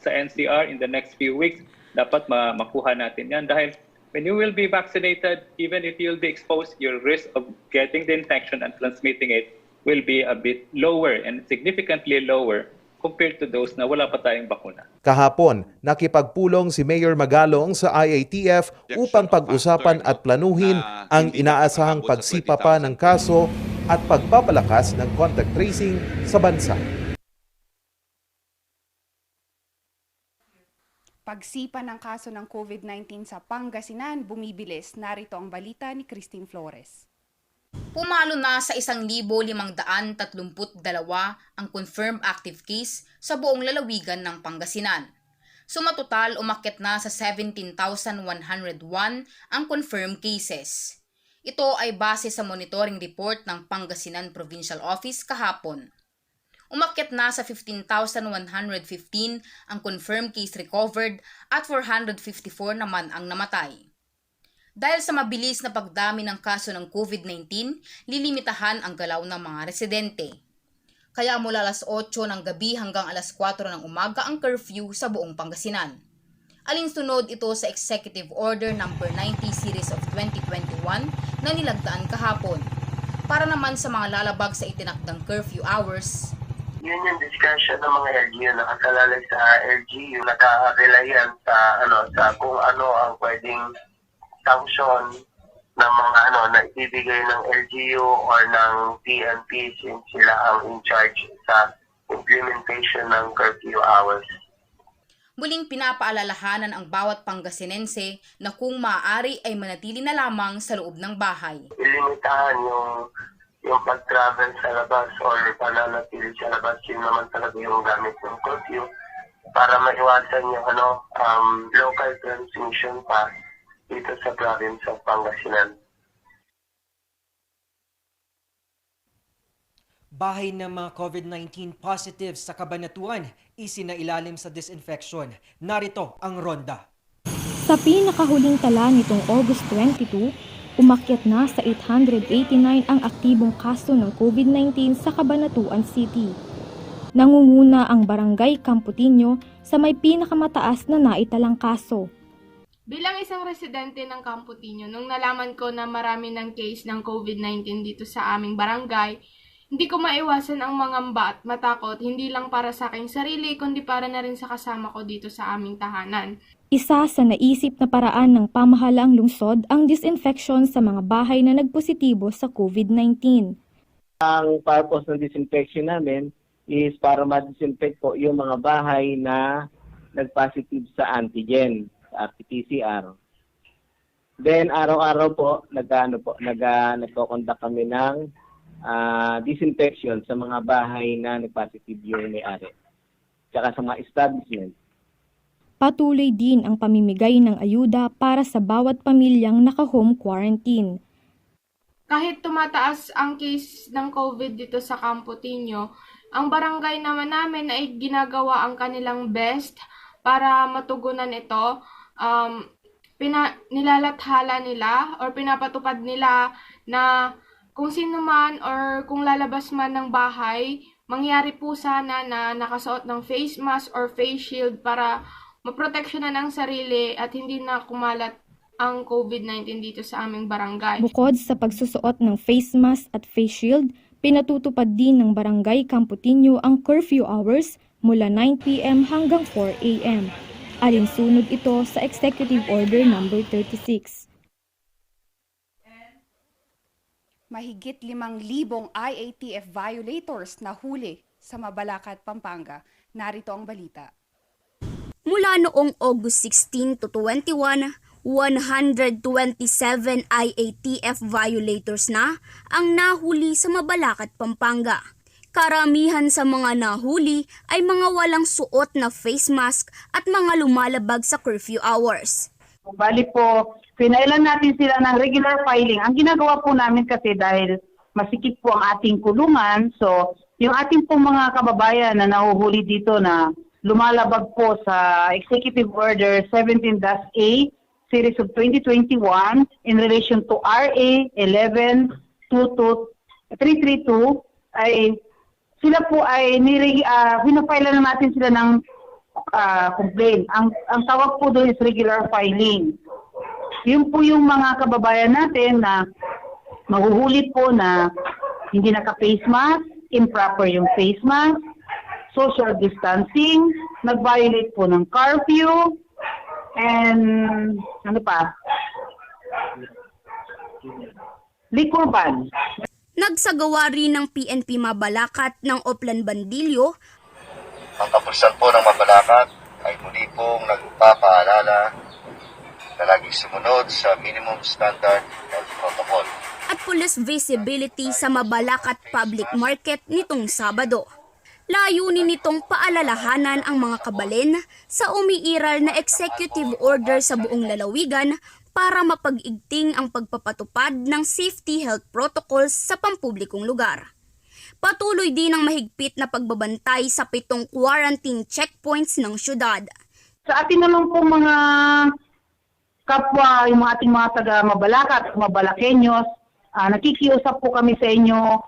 sa NCR in the next few weeks. Dapat makuha natin yan dahil when you will be vaccinated, even if you'll be exposed, your risk of getting the infection and transmitting it will be a bit lower and significantly lower compared to those na wala pa tayong bakuna. Kahapon, nakipagpulong si Mayor Magalong sa IATF upang pag-usapan at planuhin ang inaasahang pagsipa pa ng kaso at pagpapalakas ng contact tracing sa bansa. Pagsipa ng kaso ng COVID-19 sa Pangasinan, bumibilis. Narito ang balita ni Christine Flores. Pumalo na sa 1,532 ang confirmed active case sa buong lalawigan ng Pangasinan. Sumatotal, umakyat na sa 17,101 ang confirmed cases. Ito ay base sa monitoring report ng Pangasinan Provincial Office kahapon. Umakyat na sa 15,115 ang confirmed case recovered at 454 naman ang namatay. Dahil sa mabilis na pagdami ng kaso ng COVID-19, lilimitahan ang galaw ng mga residente. Kaya mula alas 8 ng gabi hanggang alas 4 ng umaga ang curfew sa buong Pangasinan. Alinsunod ito sa Executive Order No. 90 Series of 2021 na nilagdaan kahapon. Para naman sa mga lalabag sa itinakdang curfew hours, yun yung discussion ng mga LGU, nakasalalay sa LGU, nakaka-relyan sa kung ano ang pwedeng sanction ng mga na ibibigay ng LGU or ng PNP since sila ang in charge sa implementation ng curfew hours. Muling pinapaalalahanan ang bawat Pangasinense na kung maaari ay manatili na lamang sa loob ng bahay. Ilimitahan yung pag-travel sa labas or pananatili sa labas, yun naman talaga yung gamit ng curfew para maiwasan yung local transmission pa dito sa province of Pangasinan. bahay ng mga COVID-19 positive sa Cabanatuan isinailalim sa disinfection. Narito ang ronda. Sa pinakahuling tala nitong August 22, umakyat na sa 889 ang aktibong kaso ng COVID-19 sa Cabanatuan City. Nangunguna ang Barangay Campotinho sa may pinakamataas na naitalang kaso. Bilang isang residente ng Campotinho, nung nalaman ko na marami ng case ng COVID-19 dito sa aming barangay, hindi ko maiwasan ang mangamba at matakot, hindi lang para sa aking sarili, kundi para na rin sa kasama ko dito sa aming tahanan. Isa sa naisip na paraan ng pamahalaang lungsod ang disinfection sa mga bahay na nagpositibo sa COVID-19. Ang purpose ng disinfection namin is para ma-disinfect po yung mga bahay na nag-positive sa antigen, sa RT-PCR. Then araw-araw po nagko-conduct kami ng disinfection sa mga bahay na nag-positive yung may-ari. Tsaka sa mga establishment. Patuloy din ang pamimigay ng ayuda para sa bawat pamilyang naka-home quarantine. Kahit tumataas ang case ng COVID dito sa Campotinho, ang barangay naman namin ay ginagawa ang kanilang best para matugunan ito. Nilalathala nila or pinapatupad nila na kung sino man or kung lalabas man ng bahay, mangyari po sana na nakasuot ng face mask or face shield para maproteksyonan ang sarili at hindi na kumalat ang COVID-19 dito sa aming barangay. Bukod sa pagsusuot ng face mask at face shield, pinatutupad din ng Barangay Campotinho ang curfew hours mula 9 p.m. hanggang 4 a.m. Alinsunod ito sa Executive Order No. 36. Mahigit 5,000 IATF violators na huli sa Mabalacat, Pampanga. Narito ang balita. Mula noong August 16 to 21, 127 IATF violators na ang nahuli sa Mabalacat, Pampanga. Karamihan sa mga nahuli ay mga walang suot na face mask at mga lumalabag sa curfew hours. Bali po, pinailan natin sila ng regular filing. Ang ginagawa po namin kasi dahil masikip po ang ating kulungan, so yung ating po mga kababayan na nahuhuli dito na lumalabag po sa Executive Order 17-A Series of 2021 in relation to RA 11-332 ay sila po ay pinapailan na natin sila ng complaint. Ang tawag po doon is regular filing. Yun po yung mga kababayan natin na mahuhuli po na hindi naka-face mask, improper yung face mask, social distancing, nag-violate po ng curfew, and ano pa? Liquor ban. Nagsagawa rin ng PNP Mabalacat ng Oplan Bandilyo. Ang kapulisan po ng Mabalacat ay muli pong nagpapaalala na laging sumunod sa minimum standard health protocol. At police visibility sa Mabalacat Public Market nitong Sabado. Layunin nitong paalalahanan ang mga kabalen sa umiiral na executive order sa buong lalawigan para mapag-igting ang pagpapatupad ng safety health protocols sa pampublikong lugar. Patuloy din ang mahigpit na pagbabantay sa 7 quarantine checkpoints ng syudad. Sa atin naman po mga kapwa, yung ating mga taga-Mabalacat, Mabalakenyos, nakikiusap po kami sa inyo,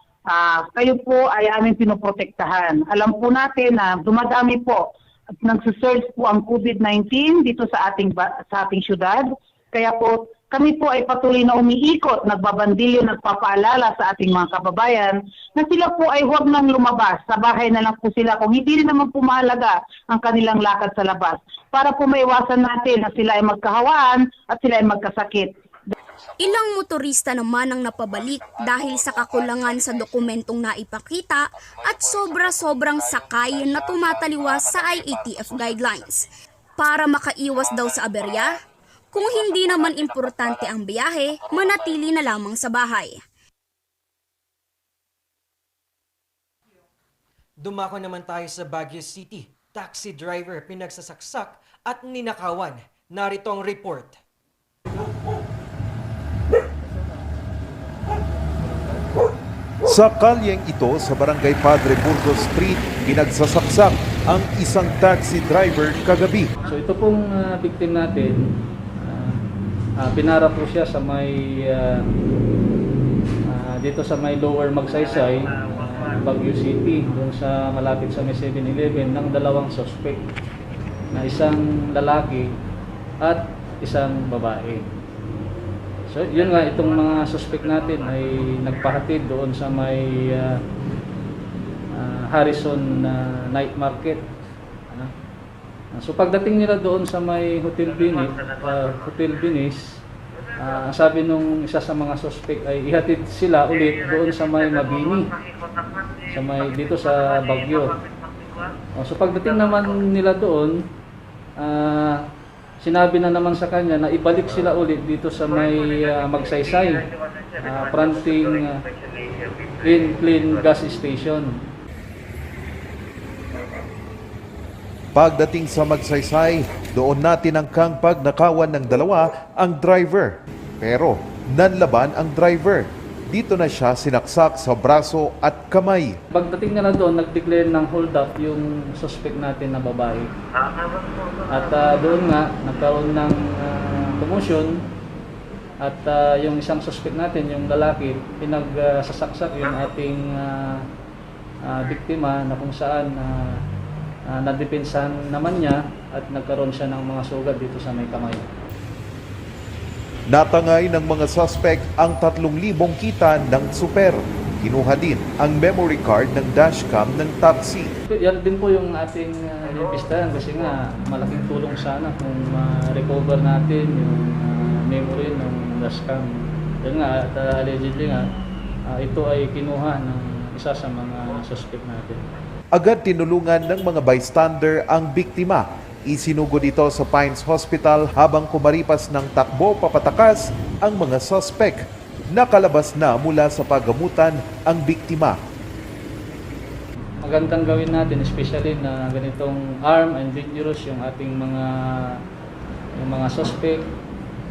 kayo po ay aming pinoprotektahan. Alam po natin na dumadami po at nagsusurge po ang COVID-19 dito sa ating syudad. Kaya po kami po ay patuloy na umiikot, nagbabandilyo, nagpapaalala sa ating mga kababayan na sila po ay huwag nang lumabas. Sa bahay na lang po sila kung hindi rin naman po mahalaga ang kanilang lakad sa labas. Para po maiwasan natin na sila ay magkahawaan at sila ay magkasakit. Ilang motorista naman ang napabalik dahil sa kakulangan sa dokumentong naipakita at sobra-sobrang sakay na tumataliwas sa IATF guidelines. Para makaiwas daw sa aberya, kung hindi naman importante ang biyahe, manatili na lamang sa bahay. Dumako naman tayo sa Baguio City. Taxi driver pinagsasaksak at ninakawan. Narito ang report. Sa kalyeng ito sa Barangay Padre Burgos Street, pinagsasaksak ang isang taxi driver kagabi. So ito pong victim natin, pinara po siya sa may dito sa may Lower Magsaysay, Baguio City, doon sa malapit sa may 7-Eleven ng dalawang suspect na isang lalaki at isang babae. So yun nga, itong mga suspect natin ay nagpahatid doon sa may Harrison Night Market. So pagdating nila doon sa may Hotel Venice, sabi nung isa sa mga suspect ay ihatid sila ulit doon sa may Mabini, sa may dito sa Baguio. So pagdating naman nila doon, sinabi na naman sa kanya na ibalik sila ulit dito sa may Magsaysay, fronting Clean Gas Station. Pagdating sa Magsaysay, doon natin ang pagnakawan ng dalawa ang driver. Pero nanlaban ang driver. Dito na siya sinaksak sa braso at kamay. Pagdating nila doon, nag-declare ng hold up yung suspect natin na babae. At doon nga, nagkaroon ng commotion. At yung isang suspect natin, yung lalaki, pinagsasaksak yung ating biktima na kung saan nadepensahan naman niya at nagkaroon siya ng mga sugat dito sa may kamay. Natangay ng mga suspect ang 3,000 kita ng super. Kinuha din ang memory card ng dashcam ng taxi. Yan din po yung ating inimbestigahan kasi nga malaking tulong sana kung recover natin yung memory ng dashcam. Yan nga, at allegedly nga, ito ay kinuha ng isa sa mga suspect natin. Agad tinulungan ng mga bystander ang biktima. Isinugod ito sa Pines Hospital habang kumaripas ng takbo papatakas ang mga suspect. Nakalabas na mula sa paggamutan ang biktima. Magandang gawin natin, especially na ganitong armed and dangerous yung ating mga suspect.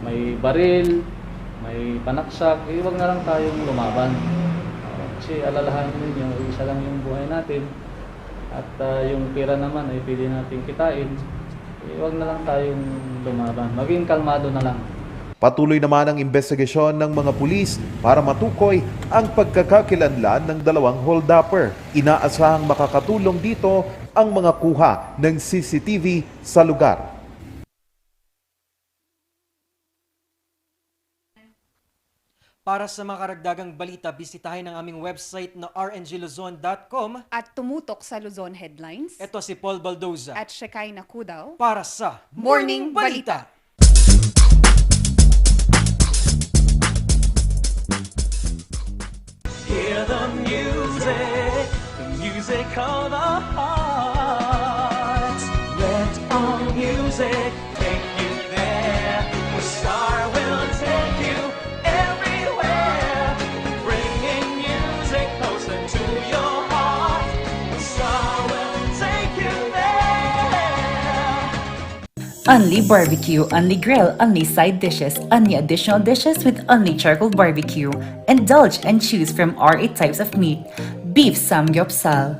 May baril, may panaksak, huwag na lang tayong lumaban. Kasi alalahanin ninyo, isa lang yung buhay natin. At yung pera naman ay pwede natin kitain. Huwag na lang tayong lumaban. Maging kalmado na lang. Patuloy naman ang investigasyon ng mga pulis para matukoy ang pagkakakilanlan ng dalawang hold-upper. Inaasahang makakatulong dito ang mga kuha ng CCTV sa lugar. Para sa mga karagdagang balita, bisitahin ang aming website na rngluzon.com at tumutok sa Luzon Headlines. Ito si Paul Baldoza At Shekay Nakudaw para sa Morning Balita. Hear the music of the heart. Let all music take you there. The star will take you everywhere, bringing music closer to your heart. The star will take you there. Only barbecue, only grill, only side dishes, only additional dishes with only charcoal barbecue. Indulge and choose from our 8 types of meat. Beef samgyeopsal,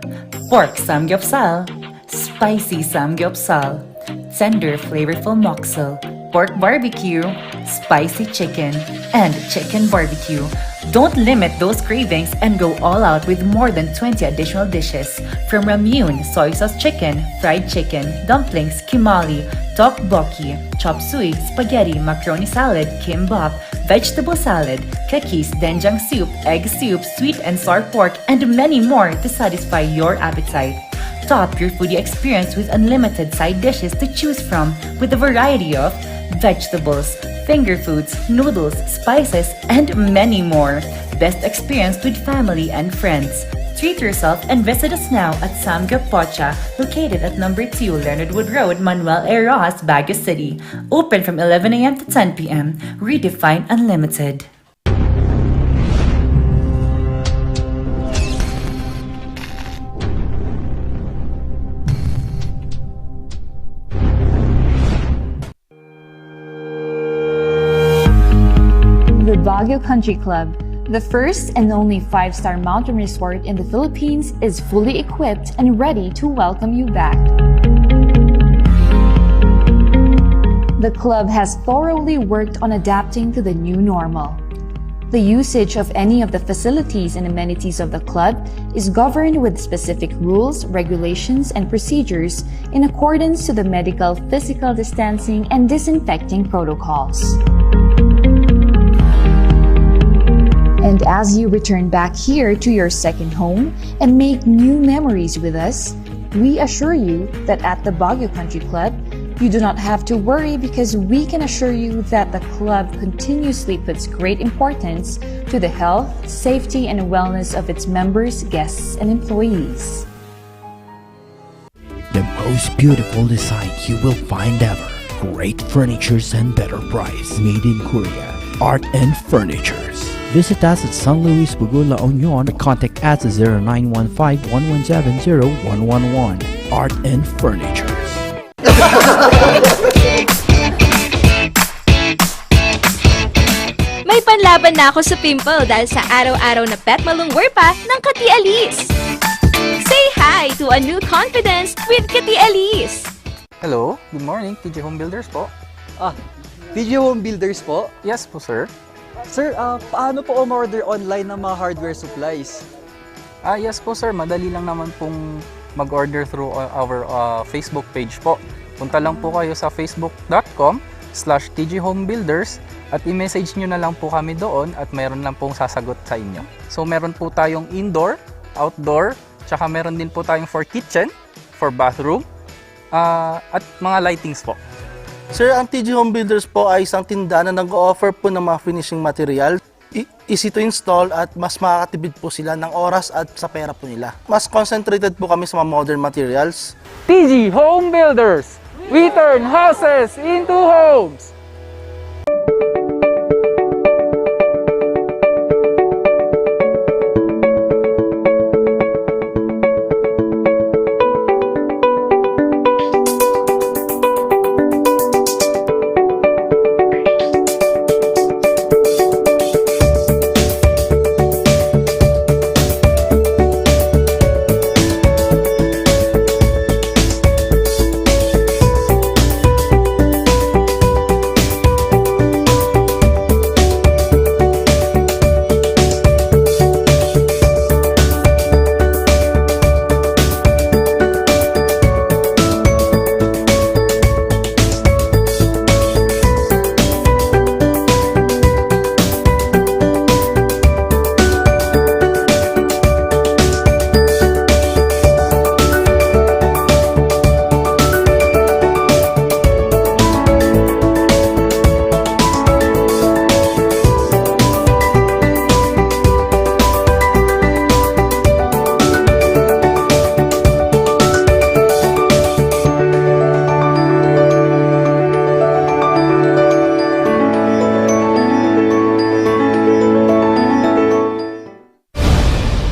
pork samgyeopsal, spicy samgyeopsal, tender flavorful moksel, pork barbecue, spicy chicken, and chicken barbecue. Don't limit those cravings and go all out with more than 20 additional dishes. From ramyun, soy sauce chicken, fried chicken, dumplings, kimali, tteokbokki, chop suey, spaghetti, macaroni salad, kimbap, vegetable salad, kakis, doenjang soup, egg soup, sweet and sour pork, and many more to satisfy your appetite. Top your foodie experience with unlimited side dishes to choose from with a variety of vegetables, finger foods, noodles, spices, and many more. Best experience with family and friends. Treat yourself and visit us now at Samgyup Pocha, located at number 2 Leonard Wood Road, Manuel A. Rojas, Baguio City. Open from 11 a.m. to 10 p.m. Redefine Unlimited. The Baguio Country Club, The first and only 5-star mountain resort in the Philippines is fully equipped and ready to welcome you back. The club has thoroughly worked on adapting to the new normal. The usage of any of the facilities and amenities of the club is governed with specific rules, regulations, and procedures in accordance to the medical, physical distancing, and disinfecting protocols. And as you return back here to your second home and make new memories with us, we assure you that at the Baguio Country Club, you do not have to worry because we can assure you that the club continuously puts great importance to the health, safety, and wellness of its members, guests, and employees. The most beautiful design you will find ever. Great furnitures and better price. Made in Korea. Art and Furnitures. Visit us at San Luis Bugo, La Union. Contact us at 0915-1170-111. Art and Furnitures. May panlaban na ako sa pimple dahil sa araw-araw na pet malungwer pa ng Kati Alice. Say hi to a new confidence with Kati Alice. Hello, good morning, TG Home Builders po. TG Home Builders po? Yes po, sir. Sir, paano po umorder online ng mga hardware supplies? Yes po, sir. Madali lang naman pong mag-order through our Facebook page po. Punta lang po kayo sa facebook.com/tghomebuilders at i-message nyo na lang po kami doon at mayroon lang pong sasagot sa inyo. So meron po tayong indoor, outdoor, tsaka meron din po tayong for kitchen, for bathroom, at mga lightings po. Sir, ang TG Home Builders po ay isang tindahan na nag-o-offer po ng mga finishing material. Easy to install at mas makakatipid po sila ng oras at sa pera po nila. Mas concentrated po kami sa mga modern materials. TG Home Builders! We turn houses into homes!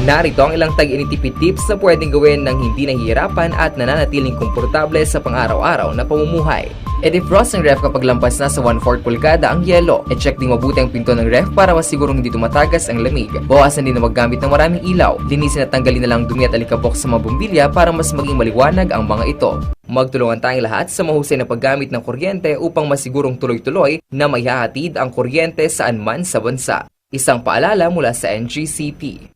Narito ang ilang tag-initipid tips na pwedeng gawin ng hindi nahihirapan at nananatiling komportable sa pang-araw-araw na pamumuhay. I-defrost ang ref kapag lampas na sa 1/4 pulgada ang yelo. I-check ding mabuti ang pinto ng ref para masigurong hindi tumatagas ang lamig. Bawasan din na maggamit ng maraming ilaw. Linisin at tanggalin na lang dumi at alikabok sa mga bumbilya para mas maging maliwanag ang mga ito. Magtulungan tayong lahat sa mahusay na paggamit ng kuryente upang masigurong tuloy-tuloy na maihahatid ang kuryente saan man sa bansa. Isang paalala mula sa NGCP.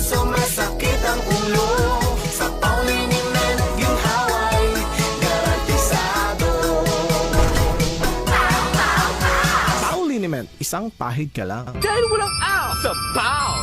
So masakit ang ulo sa Pauliniment yung haway garantisado. Pauliniment, isang pahid ka lang. Dahil walang out sa Pau!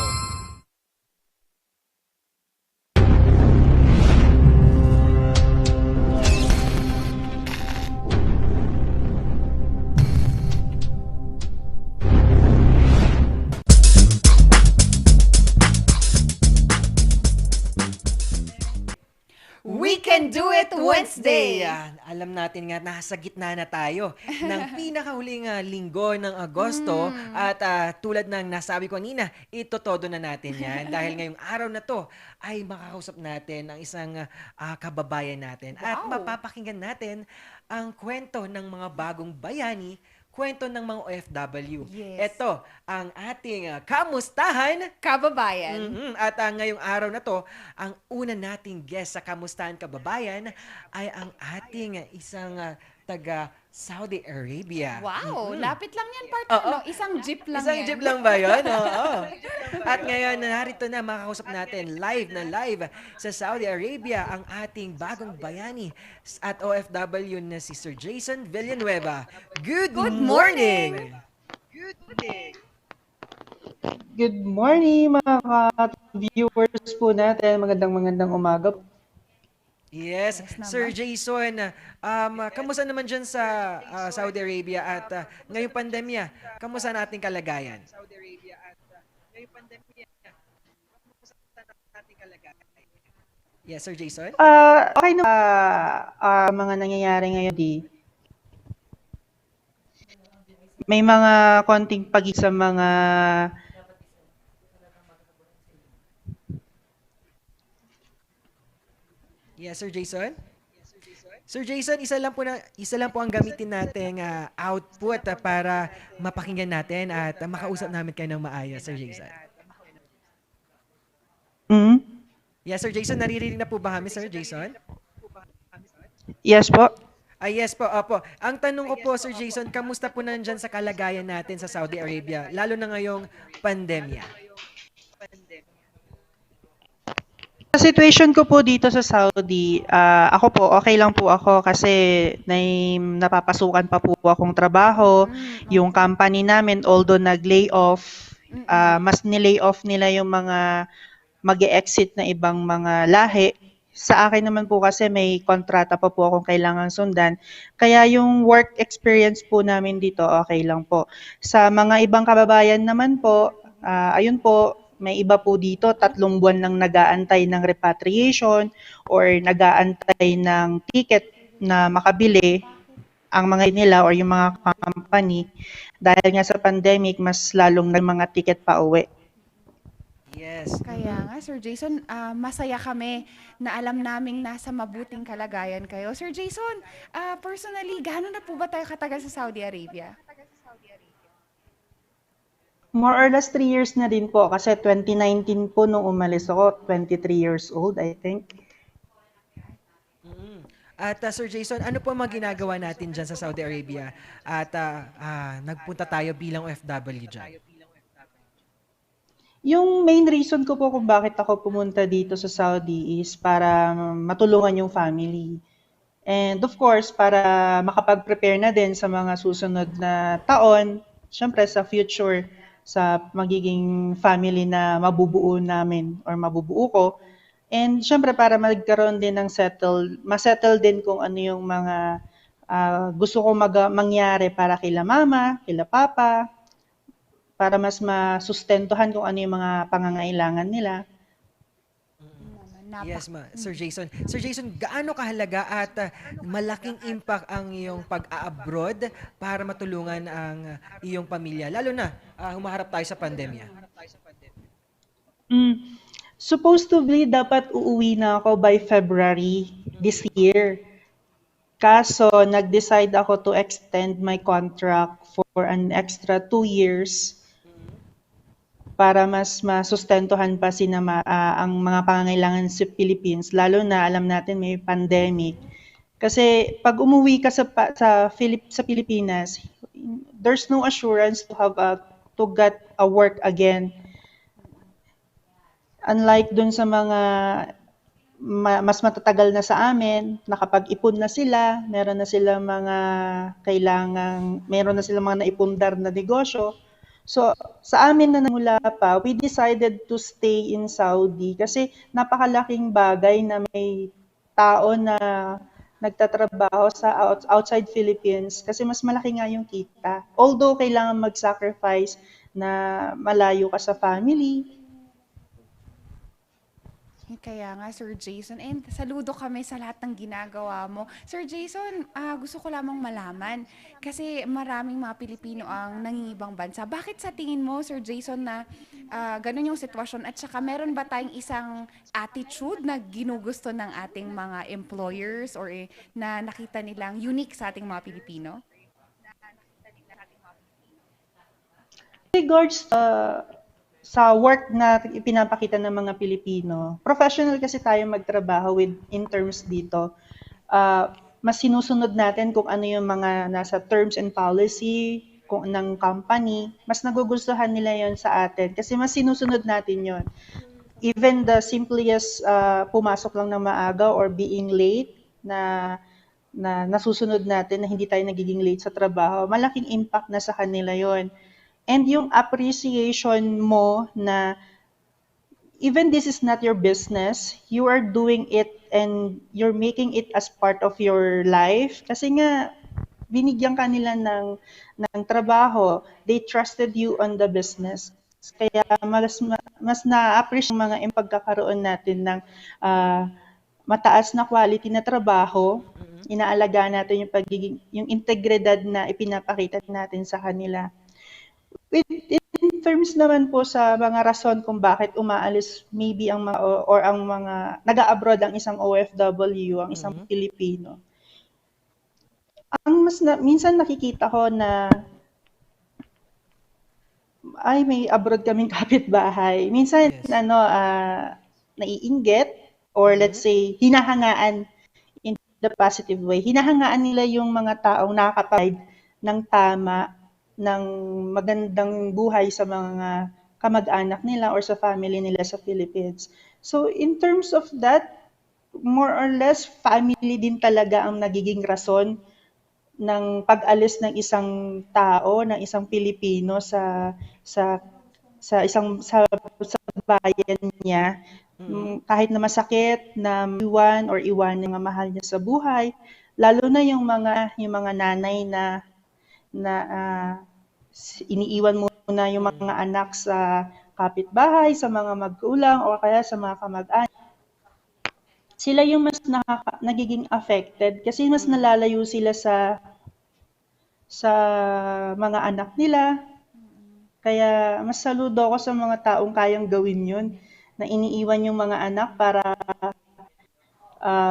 We can do it with Wednesday. Alam natin nga, nasa gitna na tayo ng pinakahuling linggo ng Agosto. At tulad ng nasabi ko kanina, itotodo na natin yan. Dahil ngayong araw na to ay makakausap natin ang isang kababayan natin. At mapapakinggan natin ang kwento ng mga bagong bayani, kwento ng mga OFW. Yes. Ito ang ating Kamustahan Kababayan. At ngayong araw na to, ang una nating guest sa Kamustahan Kababayan ay ang ating isang taga Saudi Arabia. Wow, lapit lang yan, partner. No? Isang jeep lang Isang yan. jeep lang ba yun? Oo. At ngayon, narito na, makakausap natin live sa Saudi Arabia ang ating bagong bayani at OFW na si Sir Jason Villanueva. Good morning! Good morning mga viewers po natin. Magandang umaga po. Yes, Sir Jason, kamusta naman dyan sa Saudi Arabia at ngayong pandemya, kamusta na ating kalagayan? Yes, Sir Jason? Okay na mga nangyayari ngayon may mga konting pagig sa mga Yes, Sir Jason? Sir Jason, isa lang po ang gamitin nating output para mapakinggan natin at makausap namin kayo ng maayos, Sir Jason. Yes, Sir Jason, naririnig na po ba kami, Sir Jason? Yes po. Yes po, opo. Ang tanong ko po, Sir Jason, kamusta po nandyan sa kalagayan natin sa Saudi Arabia, lalo na ngayong pandemya? Sa situation ko po dito sa Saudi, ako po, okay lang po ako kasi napapasukan pa po akong trabaho. Yung company namin, although nag-lay off, mas nilay off nila yung mga mag-e-exit na ibang mga lahi. Sa akin naman po kasi may kontrata pa po akong kailangan sundan. Kaya yung work experience po namin dito, okay lang po. Sa mga ibang kababayan naman po, ayun po, may iba po dito, 3 buwan nang nag-aantay ng repatriation or nag-aantay ng ticket na makabili ang mga nila or yung mga company. Dahil nga sa pandemic, mas lalong ng mga ticket pa uwi. Yes. Kaya nga, Sir Jason, masaya kami na alam naming nasa mabuting kalagayan kayo. Sir Jason, personally, gaano na po ba tayo katagal sa Saudi Arabia? More or less 3 years na din po kasi 2019 po nung umalis ako, 23 years old, I think. At Sir Jason, ano po mga ginagawa natin dyan sa Saudi Arabia at nagpunta tayo bilang OFW dyan? Yung main reason ko po kung bakit ako pumunta dito sa Saudi is para matulungan yung family. And of course, para makapag-prepare na din sa mga susunod na taon, syempre sa future, sa magiging family na mabubuo namin or mabubuo ko. And syempre para magkaroon din ng ma-settle din kung ano yung mga gusto ko mangyari para kila mama, kila papa, para mas masustentuhan kung ano yung mga pangangailangan nila. Yes, Sir Jason. Sir Jason, gaano kahalaga at malaking impact ang iyong pag-a-abroad para matulungan ang iyong pamilya, lalo na humaharap tayo sa pandemya? Supposedly, dapat uuwi na ako by February this year. Kaso, nag-decide ako to extend my contract for an extra 2 years para mas masustentuhan pa ang mga pangangailangan sa Philippines, lalo na alam natin may pandemic. Kasi pag umuwi ka sa Pilipinas, there's no assurance to get a work again. Unlike dun sa mga mas matatagal na sa amin, nakapag-ipon na sila, meron na sila mga naipundar na negosyo. So, sa amin na namula pa, we decided to stay in Saudi kasi napakalaking bagay na may tao na nagtatrabaho sa outside Philippines kasi mas malaki nga yung kita. Although, kailangan mag-sacrifice na malayo ka sa family. Kaya nga, Sir Jason, and saludo kami sa lahat ng ginagawa mo. Sir Jason, gusto ko lamang malaman, kasi maraming mga Pilipino ang nangingibang bansa. Bakit sa tingin mo, Sir Jason, na ganun yung sitwasyon? At saka meron ba tayong isang attitude na ginugusto ng ating mga employers or na nakita nilang unique sa ating mga Pilipino? Regards sa work na ipinapakita ng mga Pilipino, professional kasi tayo magtrabaho in terms dito. Mas sinusunod natin kung ano yung mga nasa terms and policy ng company, mas nagugustuhan nila yon sa atin kasi mas sinusunod natin yon. Even the simplest pumasok lang ng maaga or being late na nasusunod natin na hindi tayo nagiging late sa trabaho, malaking impact na sa kanila yon. And yung appreciation mo na even this is not your business, you are doing it and you're making it as part of your life. Kasi nga, binigyan ka nila ng trabaho. They trusted you on the business. Kaya mas na-appreciate mga pagkakaroon natin ng mataas na quality na trabaho. Inaalagaan natin yung integridad na ipinapakita natin sa kanila. In terms naman po sa mga rason kung bakit umaalis maybe ang mga or ang mga nag-a-abroad ang isang OFW, ang isang Pilipino. Ang minsan nakikita ko na may abroad kaming kapitbahay. Minsan naiinggit or let's say hinahangaan in the positive way. Hinahangaan nila yung mga taong nakakapag ng tama ng magandang buhay sa mga kamag-anak nila or sa family nila sa Philippines. So in terms of that, more or less family din talaga ang nagiging rason ng pag-alis ng isang tao, ng isang Pilipino sa bayan niya. Kahit na masakit na iwan ng mahal niya sa buhay, lalo na yung mga nanay na iniiwan muna yung mga anak sa kapitbahay, sa mga magulang o kaya sa mga kamag-anak. Sila yung mas nagiging affected kasi mas nalalayo sila sa mga anak nila. Kaya mas saludo ako sa mga taong kayang gawin yun, na iniiwan yung mga anak para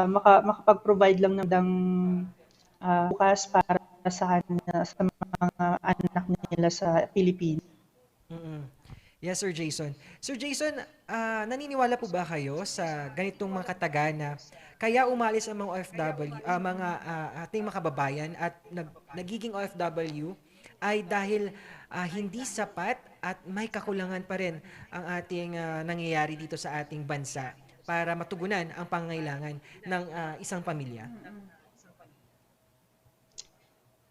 makapag-provide lang ng bukas para sa mga anak nila sa Pilipinas. Yes, Sir Jason. Sir Jason, naniniwala po ba kayo sa ganitong mga katagana kaya umalis ang mga OFW, ating mga kababayan at nagiging OFW ay dahil hindi sapat at may kakulangan pa rin ang ating nangyayari dito sa ating bansa para matugunan ang pangangailangan ng isang pamilya?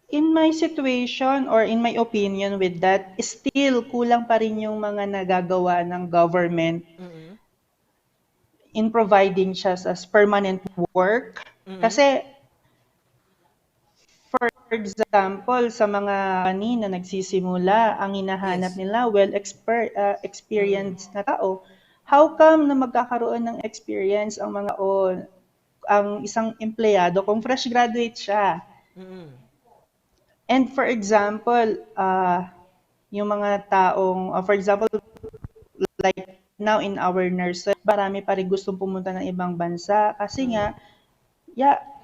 In my situation or in my opinion with that, still kulang pa rin yung mga nagagawa ng government in providing siya as permanent work. Kasi, for example, sa mga company na nagsisimula, ang hinahanap nila, experienced na tao. How come na magkakaroon ng experience ang ang isang empleyado kung fresh graduate siya? And for example, yung mga taong, for example, like now in our nurses, marami pa rin gustong pumunta ng ibang bansa kasi nga,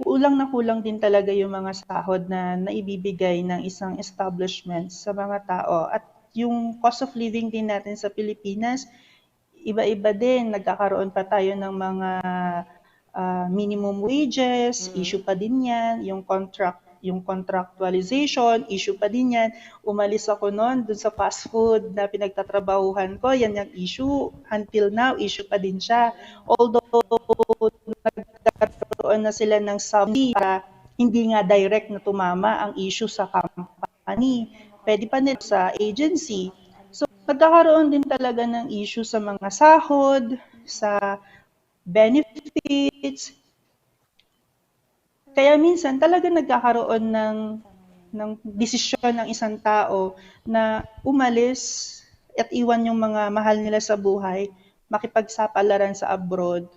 kulang din talaga yung mga sahod na naibibigay ng isang establishment sa mga tao. At yung cost of living din natin sa Pilipinas, iba-iba din. Nagkakaroon pa tayo ng mga minimum wages, issue pa din yan, yung contractualization, issue pa din yan. Umalis ako noon dun sa fast food na pinagtatrabahuhan ko, yan yung issue. Until now, issue pa din siya. Although, nagkaroon na sila ng subsidy para hindi nga direct na tumama ang issue sa company. Pwede pa nila sa agency. So, nagkakaroon din talaga ng issue sa mga sahod, sa benefits. Kaya minsan talaga nagkakaroon ng desisyon ng isang tao na umalis at iwan yung mga mahal nila sa buhay, makipagsapalaran sa abroad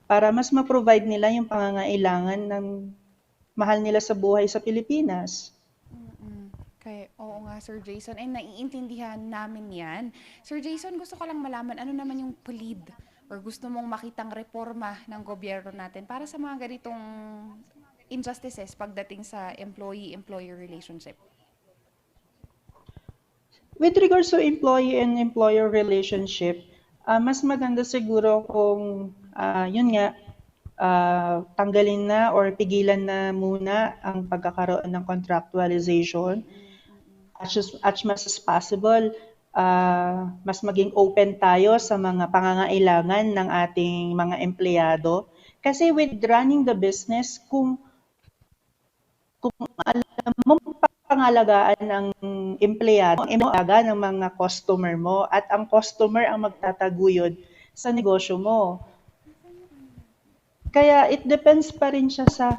para mas ma-provide nila yung pangangailangan ng mahal nila sa buhay sa Pilipinas. Okay, oo nga, Sir Jason. And naiintindihan namin yan. Sir Jason, gusto ko lang malaman, ano naman yung plead or gusto mong makitang reforma ng gobyerno natin para sa mga ganitong injustices pagdating sa employee-employer relationship? With regards to employee and employer relationship, mas maganda siguro kung yun nga, tanggalin na or pigilan na muna ang pagkakaroon ng contractualization as much as possible. Mas maging open tayo sa mga pangangailangan ng ating mga empleyado. Kasi with running the business, kung alam mo pangalagaan ng empleyado, ang alaga ng mga customer mo at ang customer ang magtataguyod sa negosyo mo. Kaya it depends pa rin siya sa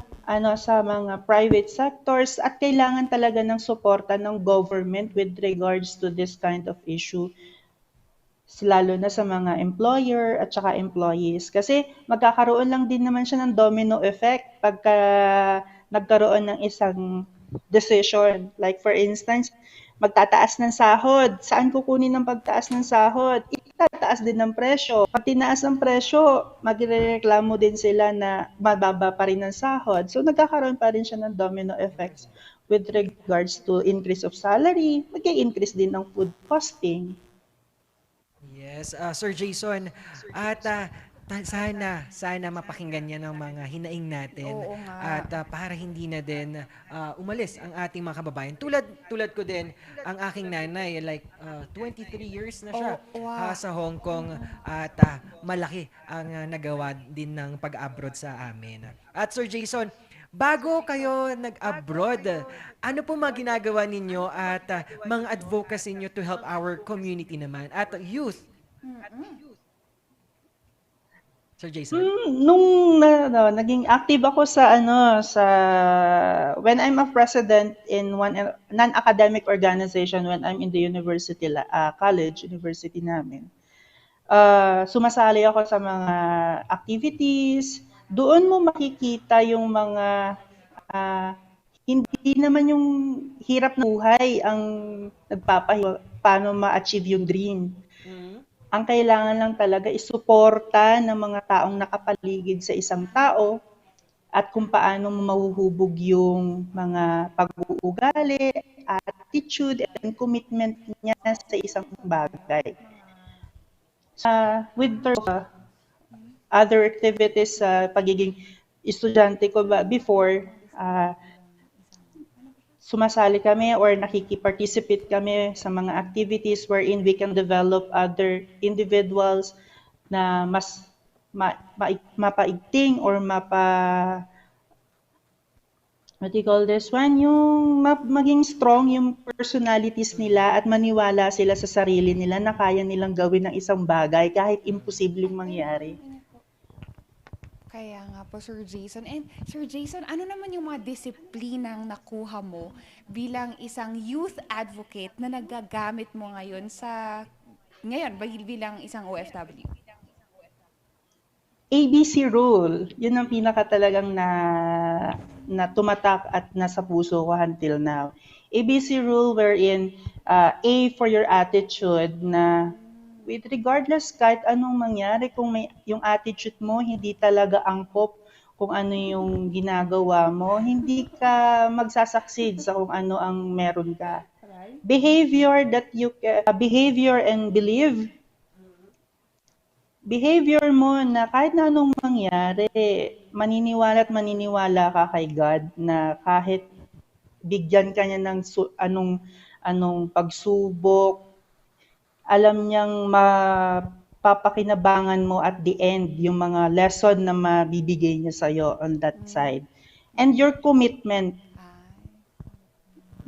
mga private sectors at kailangan talaga ng suporta ng government with regards to this kind of issue, lalo na sa mga employer at saka employees. Kasi magkakaroon lang din naman siya ng domino effect pagka nagkaroon ng isang decision. Like for instance, magtataas ng sahod. Saan kukunin ng pagtaas ng sahod? Itataas din ng presyo. Pag tinaas ang presyo, magrereklamo din sila na mababa pa rin ang sahod. So nagkakaroon pa rin siya ng domino effects with regards to increase of salary, mag-increase din ng food costing. Yes, Sir Jason. At sana mapakinggan niya ng mga hinaing natin. Oo nga. At para hindi na din umalis ang ating mga kababayan. Tulad ko din, ang aking nanay, like 23 years na siya sa Hong Kong at malaki ang nagawa din ng pag-abroad sa amin. At Sir Jason, bago kayo nag-abroad, ano po mga ginagawa ninyo at mga advocacy niyo to help our community naman at youth? Sir Jason? Nung naging active ako sa when I'm a president in one non-academic organization when I'm in the university university namin. Sumasali ako sa mga activities. Doon mo makikita yung mga hindi naman yung hirap na buhay ang nagpapahiwa paano ma-achieve yung dream. Ang kailangan lang talaga is suporta ng mga taong nakapaligid sa isang tao at kung paano mahuhubog yung mga pag-uugali, attitude, and commitment niya sa isang bagay. With other activities sa pagiging estudyante ko before, sumasali kami or nakiki-participate kami sa mga activities wherein we can develop other individuals na mas mapaigting or what do you call this one? Yung maging strong yung personalities nila at maniwala sila sa sarili nila na kaya nilang gawin ng isang bagay kahit imposibleng mangyari. Kaya nga po, Sir Jason. And Sir Jason, ano naman yung mga disiplinang nakuha mo bilang isang youth advocate na nagagamit mo ngayon bilang isang OFW? ABC rule, yun ang pinaka talagang na tumatak at nasa puso ko until now. ABC rule wherein A for your attitude na with regardless kahit anong mangyari, kung yung attitude mo hindi talaga angkop kung ano yung ginagawa mo, hindi ka magsasucceed sa kung ano ang meron ka. Behavior and believe. Behavior mo na kahit na anong mangyari, maniniwala ka kay God na kahit bigyan ka niya ng anong pagsubok, alam niyang mapapakinabangan mo at the end yung mga lesson na mabibigay niya sa'yo on that side. And your commitment,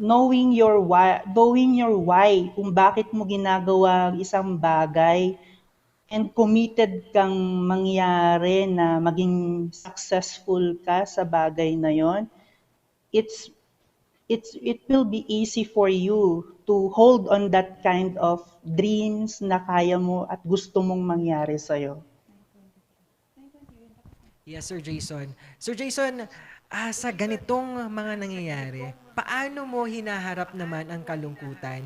knowing your why, kung bakit mo ginagawa ang isang bagay, and committed kang mangyari na maging successful ka sa bagay na yon, it's it will be easy for you to hold on that kind of dreams na kaya mo at gusto mong mangyari sa'yo. Yes, Sir Jason. Sir Jason, sa ganitong mga nangyayari, paano mo hinaharap naman ang kalungkutan?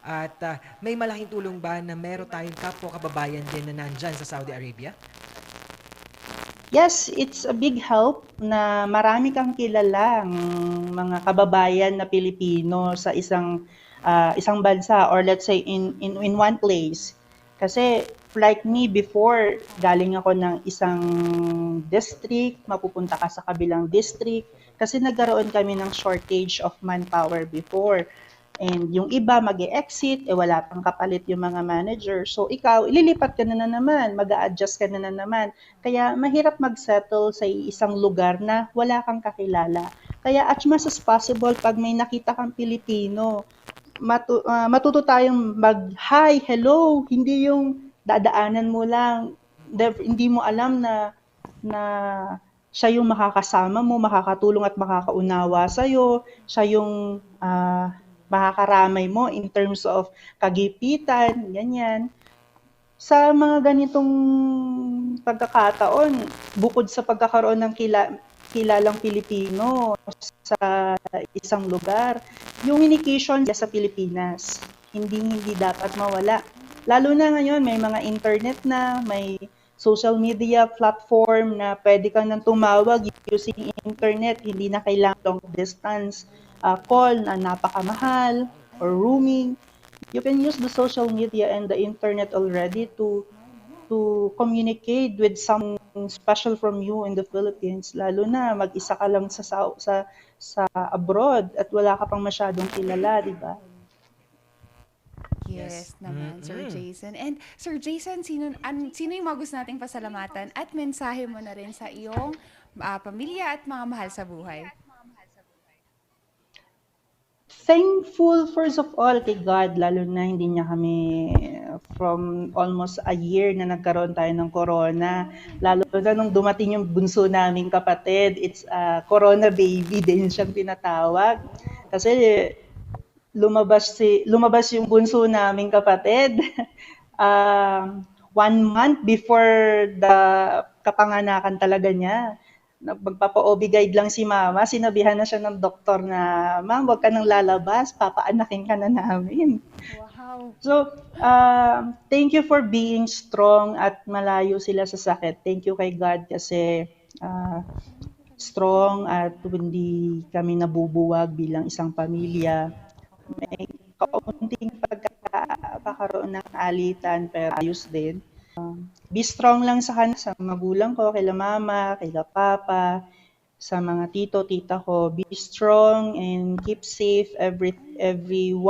At may malaking tulong ba na meron tayong kapwa kababayan din na nandyan sa Saudi Arabia? Yes, it's a big help na marami kang kilalang mga kababayan na Pilipino sa isang bansa, or let's say in one place. Kasi like me before, galing ako ng isang district, mapupunta ka sa kabilang district kasi nagkaroon kami ng shortage of manpower before. And yung iba mag-e-exit, wala pang kapalit yung mga manager. So ikaw, ililipat ka na naman, mag-a-adjust ka na naman. Kaya mahirap mag-settle sa isang lugar na wala kang kakilala. Kaya as much as possible, pag may nakita kang Pilipino, matuto tayong mag-hi, hello, hindi yung dadaanan mo lang, hindi mo alam na siya yung makakasama mo, makakatulong at makakaunawa sa'yo, siya yung makakaramay mo in terms of kagipitan, ganyan. Sa mga ganitong pagkakataon, bukod sa pagkakaroon ng kilalang Pilipino sa isang lugar, yung communication sa Pilipinas, hindi dapat mawala. Lalo na ngayon, may mga internet na, may social media platform na pwede kang nang tumawag using internet, hindi na kailangan long distance call na napakamahal or roaming. You can use the social media and the internet already to communicate with someone special from you in the Philippines, lalo na mag-isa ka lang sa abroad at wala ka pang masyadong kilala, di ba? Yes naman, Sir Jason. And Sir Jason, sino yung mga gusto nating pasalamatan at mensahe mo na rin sa iyong pamilya at mga mahal sa buhay? Thankful first of all kay God, lalo na hindi niya kami from almost a year na nagkaroon tayo ng corona. Lalo na nung dumating yung bunso naming kapatid, it's a corona baby din siyang tinatawag. Kasi lumabas yung bunso naming kapatid 1 month before the kapanganakan talaga niya. Magpapa-OB guide lang si mama, sinabihan na siya ng doktor na, ma'am, wag ka nang lalabas, papaanakin ka na namin. Wow. So, thank you for being strong at malayo sila sa sakit. Thank you kay God kasi strong at hindi kami nabubuwag bilang isang pamilya. May kaunting pagkakaroon ng alitan pero ayos din. Be strong lang sa kanila, sa magulang ko, kay mama, kay papa, sa mga tito, tita ko. Be strong and keep safe. Everything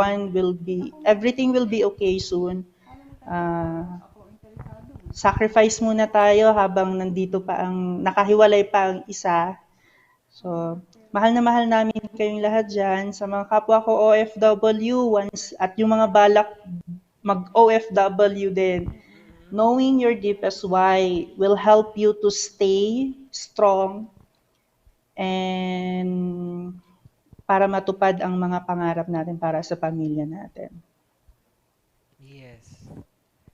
will be okay soon. Sacrifice muna tayo habang nandito pa nakahiwalay pa ang isa. So, mahal na mahal namin kayong lahat dyan. Sa mga kapwa ko OFW, at yung mga balak mag-OFW din. Knowing your deepest why will help you to stay strong and para matupad ang mga pangarap natin para sa pamilya natin. Yes.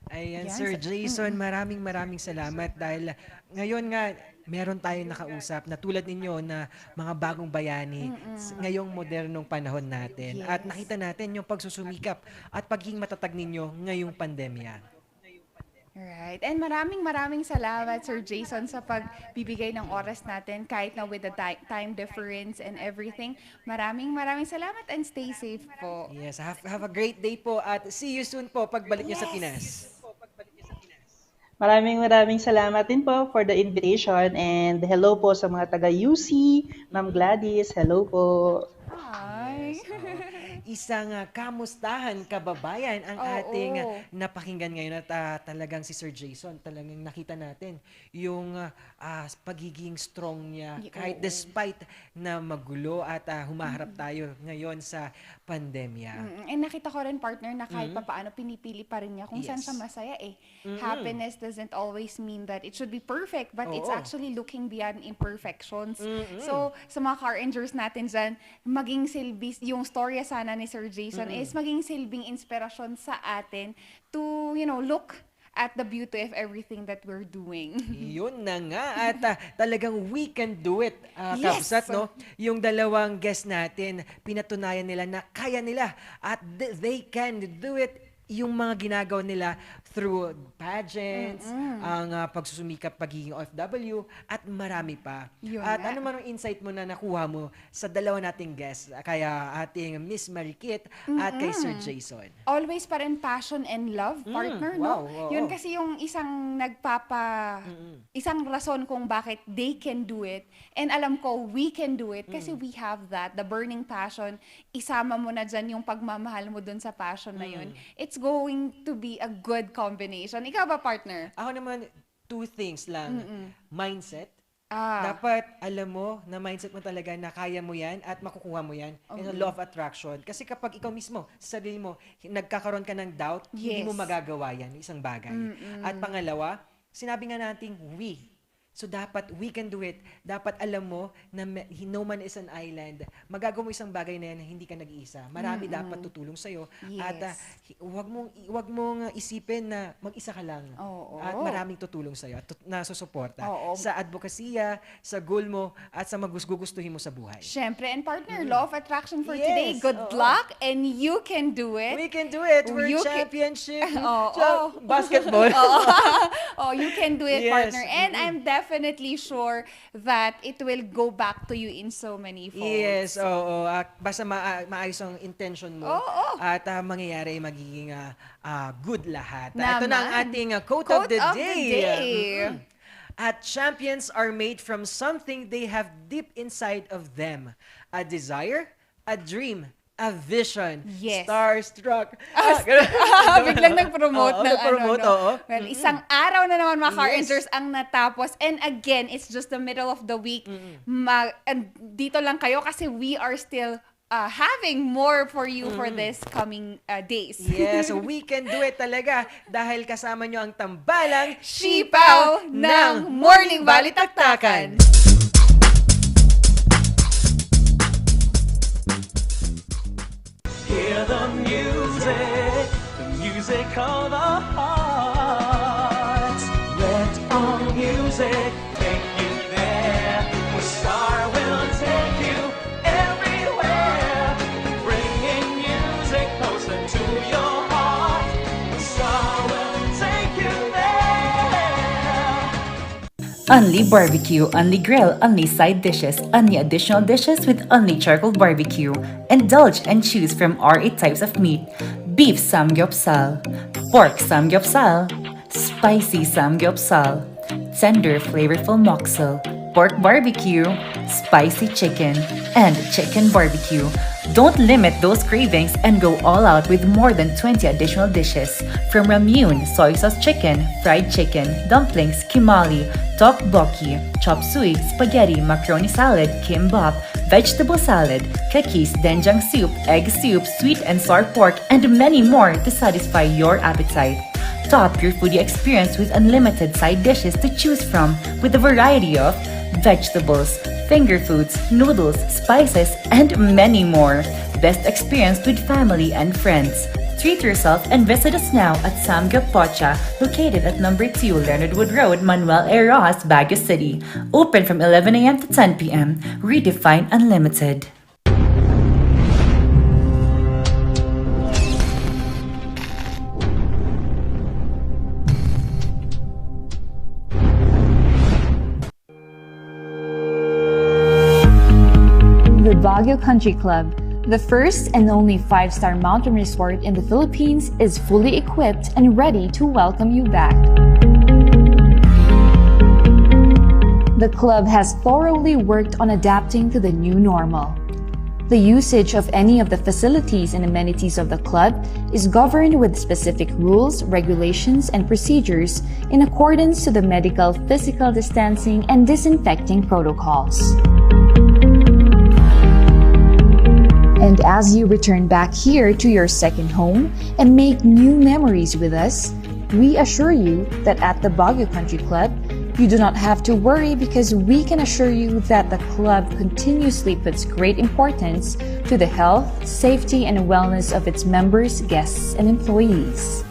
Ayan, yes. Sir Jason, maraming salamat dahil ngayon nga meron tayong nakausap na tulad ninyo na mga bagong bayani ngayong modernong panahon natin. Yes. At nakita natin yung pagsusumikap at pagiging matatag ninyo ngayong pandemya. Right. And maraming salamat, Sir Jason, sa pagbibigay ng oras natin kahit na with the time difference and everything. Maraming salamat and stay safe po. Yes, have a great day po at see you soon po pagbalik niyo sa Pinas. Maraming salamat din po for the invitation and hello po sa mga taga-UC, Ma'am Gladys, hello po. Hi. isang kamustahan kababayan ang ating napakinggan ngayon at talagang si Sir Jason, talagang nakita natin yung pagiging strong niya kahit despite na magulo at humaharap tayo ngayon sa pandemya. And nakita ko rin, partner, na kahit papaano pinipili pa rin niya kung saan siya masaya eh. Happiness doesn't always mean that it should be perfect, but it's actually looking beyond imperfections. So, sa mga car engineers natin dyan, maging silbi, yung storya sana ni Sir Jason is maging silbing inspirasyon sa atin to, look at the beauty of everything that we're doing. Yun na nga. At talagang we can do it, Kabsat, no? Yung dalawang guest natin, pinatunayan nila na kaya nila at they can do it. Yung mga ginagawa nila through pageants, ang pagsusumikap pagiging OFW, at marami pa. At ano man ang insight mo na nakuha mo sa dalawa nating guests, kaya ating Miss Marikit at kay Sir Jason? Always pa rin passion and love, partner, no? Yun kasi yung isang isang rason kung bakit they can do it, and alam ko we can do it kasi we have that, the burning passion. Isama mo na dyan yung pagmamahal mo dun sa passion na yun. It's going to be a good combination. Ikaw ba, partner? Ako naman, 2 things lang. Mindset. Dapat alam mo na mindset mo talaga na kaya mo yan at makukuha mo yan. And law of attraction. Kasi kapag ikaw mismo, sabihin mo, nagkakaroon ka ng doubt, hindi mo magagawa yan, isang bagay. At pangalawa, sinabi nga nating we. So, dapat we can do it. Dapat alam mo na no man is an island. Magagawa mo isang bagay na yan na hindi ka nag-iisa. Marami dapat tutulong sa'yo. At wag mong isipin na mag-isa ka lang. At maraming tutulong sa'yo at nasusuporta sa advokasya, sa goal mo, at sa magugustuhin mo sa buhay. Syempre, and partner, law of attraction for today. Good luck, and you can do it. We can do it. We're championship. Basketball. You can do it, partner. And I'm definitely sure that it will go back to you in so many folds. Yes, basta maayos ang intention mo at mangyayari magiging good lahat. Ito na ang ating quote of the day. At champions are made from something they have deep inside of them. A desire, a dream, a vision. Starstruck. Biglang nag-promote ng Well, isang araw na naman mga car engineers ang natapos. And again, it's just the middle of the week. Dito lang kayo kasi we are still having more for you for this coming days. Yes, so we can do it talaga dahil kasama nyo ang tambalang Sipaw ng Morning Balitaktakan. Hear the music of the heart. Let our music take you there, where Star will take you everywhere, bringing music closer to your heart. Star will take you there. Only barbecue, only grill, only side dishes, only additional dishes with only charcoal barbecue. Indulge and choose from our 8 types of meat. Beef samgyeopsal, pork samgyeopsal, spicy samgyeopsal, tender flavorful moksel, pork barbecue, spicy chicken, and chicken barbecue. Don't limit those cravings and go all out with more than 20 additional dishes. From ramyun, soy sauce chicken, fried chicken, dumplings, kimali, tteokbokki, chop suey, spaghetti, macaroni salad, kimbap, vegetable salad, kakis, doenjang soup, egg soup, sweet and sour pork, and many more to satisfy your appetite. Top your foodie experience with unlimited side dishes to choose from with a variety of vegetables, finger foods, noodles, spices, and many more. Best experience with family and friends. Treat yourself and visit us now at Samgyup Pocha, located at number 2 Leonard Wood Road, Manuel A. Rojas, Baguio City. Open from 11 a.m. to 10 p.m. Redefine Unlimited. The Baguio Country Club, the first and only 5-star mountain resort in the Philippines, is fully equipped and ready to welcome you back. The club has thoroughly worked on adapting to the new normal. The usage of any of the facilities and amenities of the club is governed with specific rules, regulations, and procedures in accordance to the medical, physical distancing, and disinfecting protocols. And as you return back here to your second home and make new memories with us, we assure you that at the Baguio Country Club, you do not have to worry because we can assure you that the club continuously puts great importance to the health, safety, and wellness of its members, guests, and employees.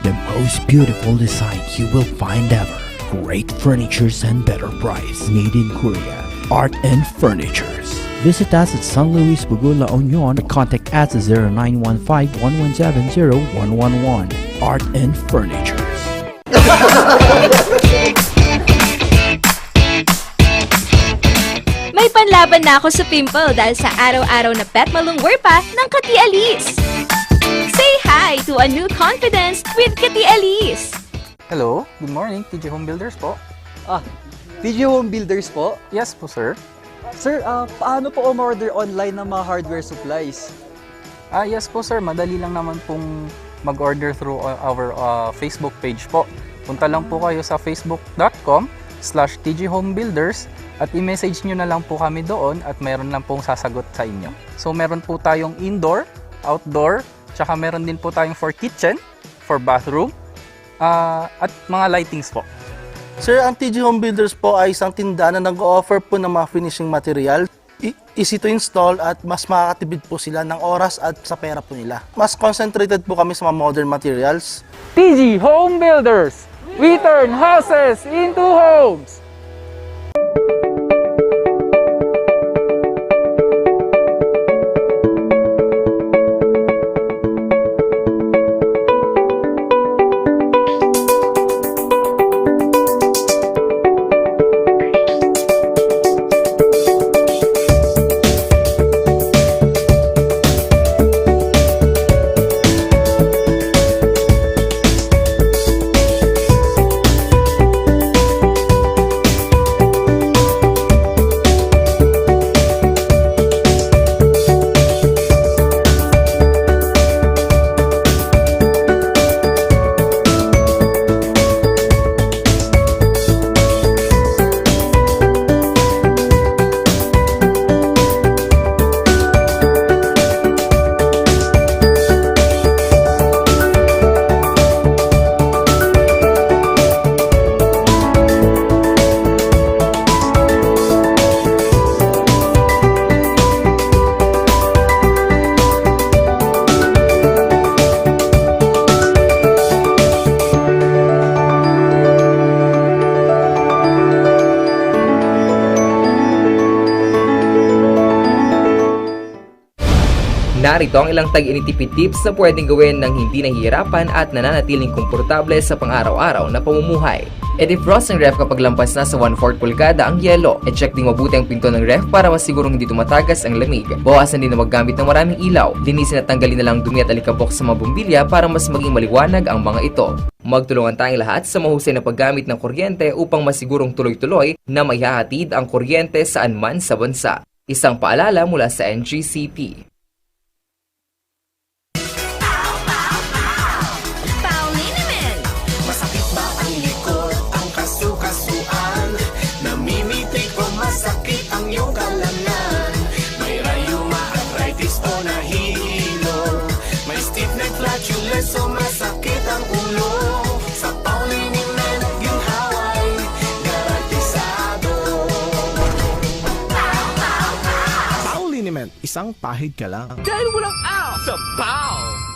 The most beautiful design you will find ever. Great furnitures and better price. Made in Korea. Art and Furnitures. Visit us at San Luis Bugula, La Union. Contact us at 0915-117-0111. Art and Furnitures. May panlaban na ako sa pimple dahil sa araw-araw na pet malungwer pa ng Kati Alice. Say hi to a new confidence with Kati Alice. Hello, good morning, TG Home Builders po. TG Home Builders po? Yes po, sir. Sir, paano po umorder online ng mga hardware supplies? Yes po, sir. Madali lang naman pong mag-order through our Facebook page po. Punta lang po kayo sa facebook.com/tghomebuilders at i-message nyo na lang po kami doon at meron lang pong sasagot sa inyo. So meron po tayong indoor, outdoor, tsaka meron din po tayong for kitchen, for bathroom, at mga lightings po. Sir, ang TG Home Builders po ay isang tindahan na nag-offer po ng mga finishing material. Easy to install at mas makakatipid po sila ng oras at sa pera po nila. Mas concentrated po kami sa mga modern materials. TG Home Builders! We turn houses into homes! Narito ang ilang tag-initipid tips na pwedeng gawin ng hindi nahihirapan at nananatiling komportable sa pang-araw-araw na pamumuhay. I-defrost ang ref kapag lampas na sa 1/4 pulgada ang yelo. I-check ding mabuti ang pinto ng ref para masigurong hindi tumatagas ang lamig. Bawasan din na maggamit ng maraming ilaw. Linisin at tanggalin na lang dumi at alikabok sa mga bumbilya para mas maging maliwanag ang mga ito. Magtulungan tayong lahat sa mahusay na paggamit ng kuryente upang masigurong tuloy-tuloy na maihahatid ang kuryente saan man sa bansa. Isang paalala mula sa NGCP. So masakit ang ulo sa Pauliniment ginhaway garantisado. Pauliniment, isang pahid ka lang. Dahil walang out sa PAO!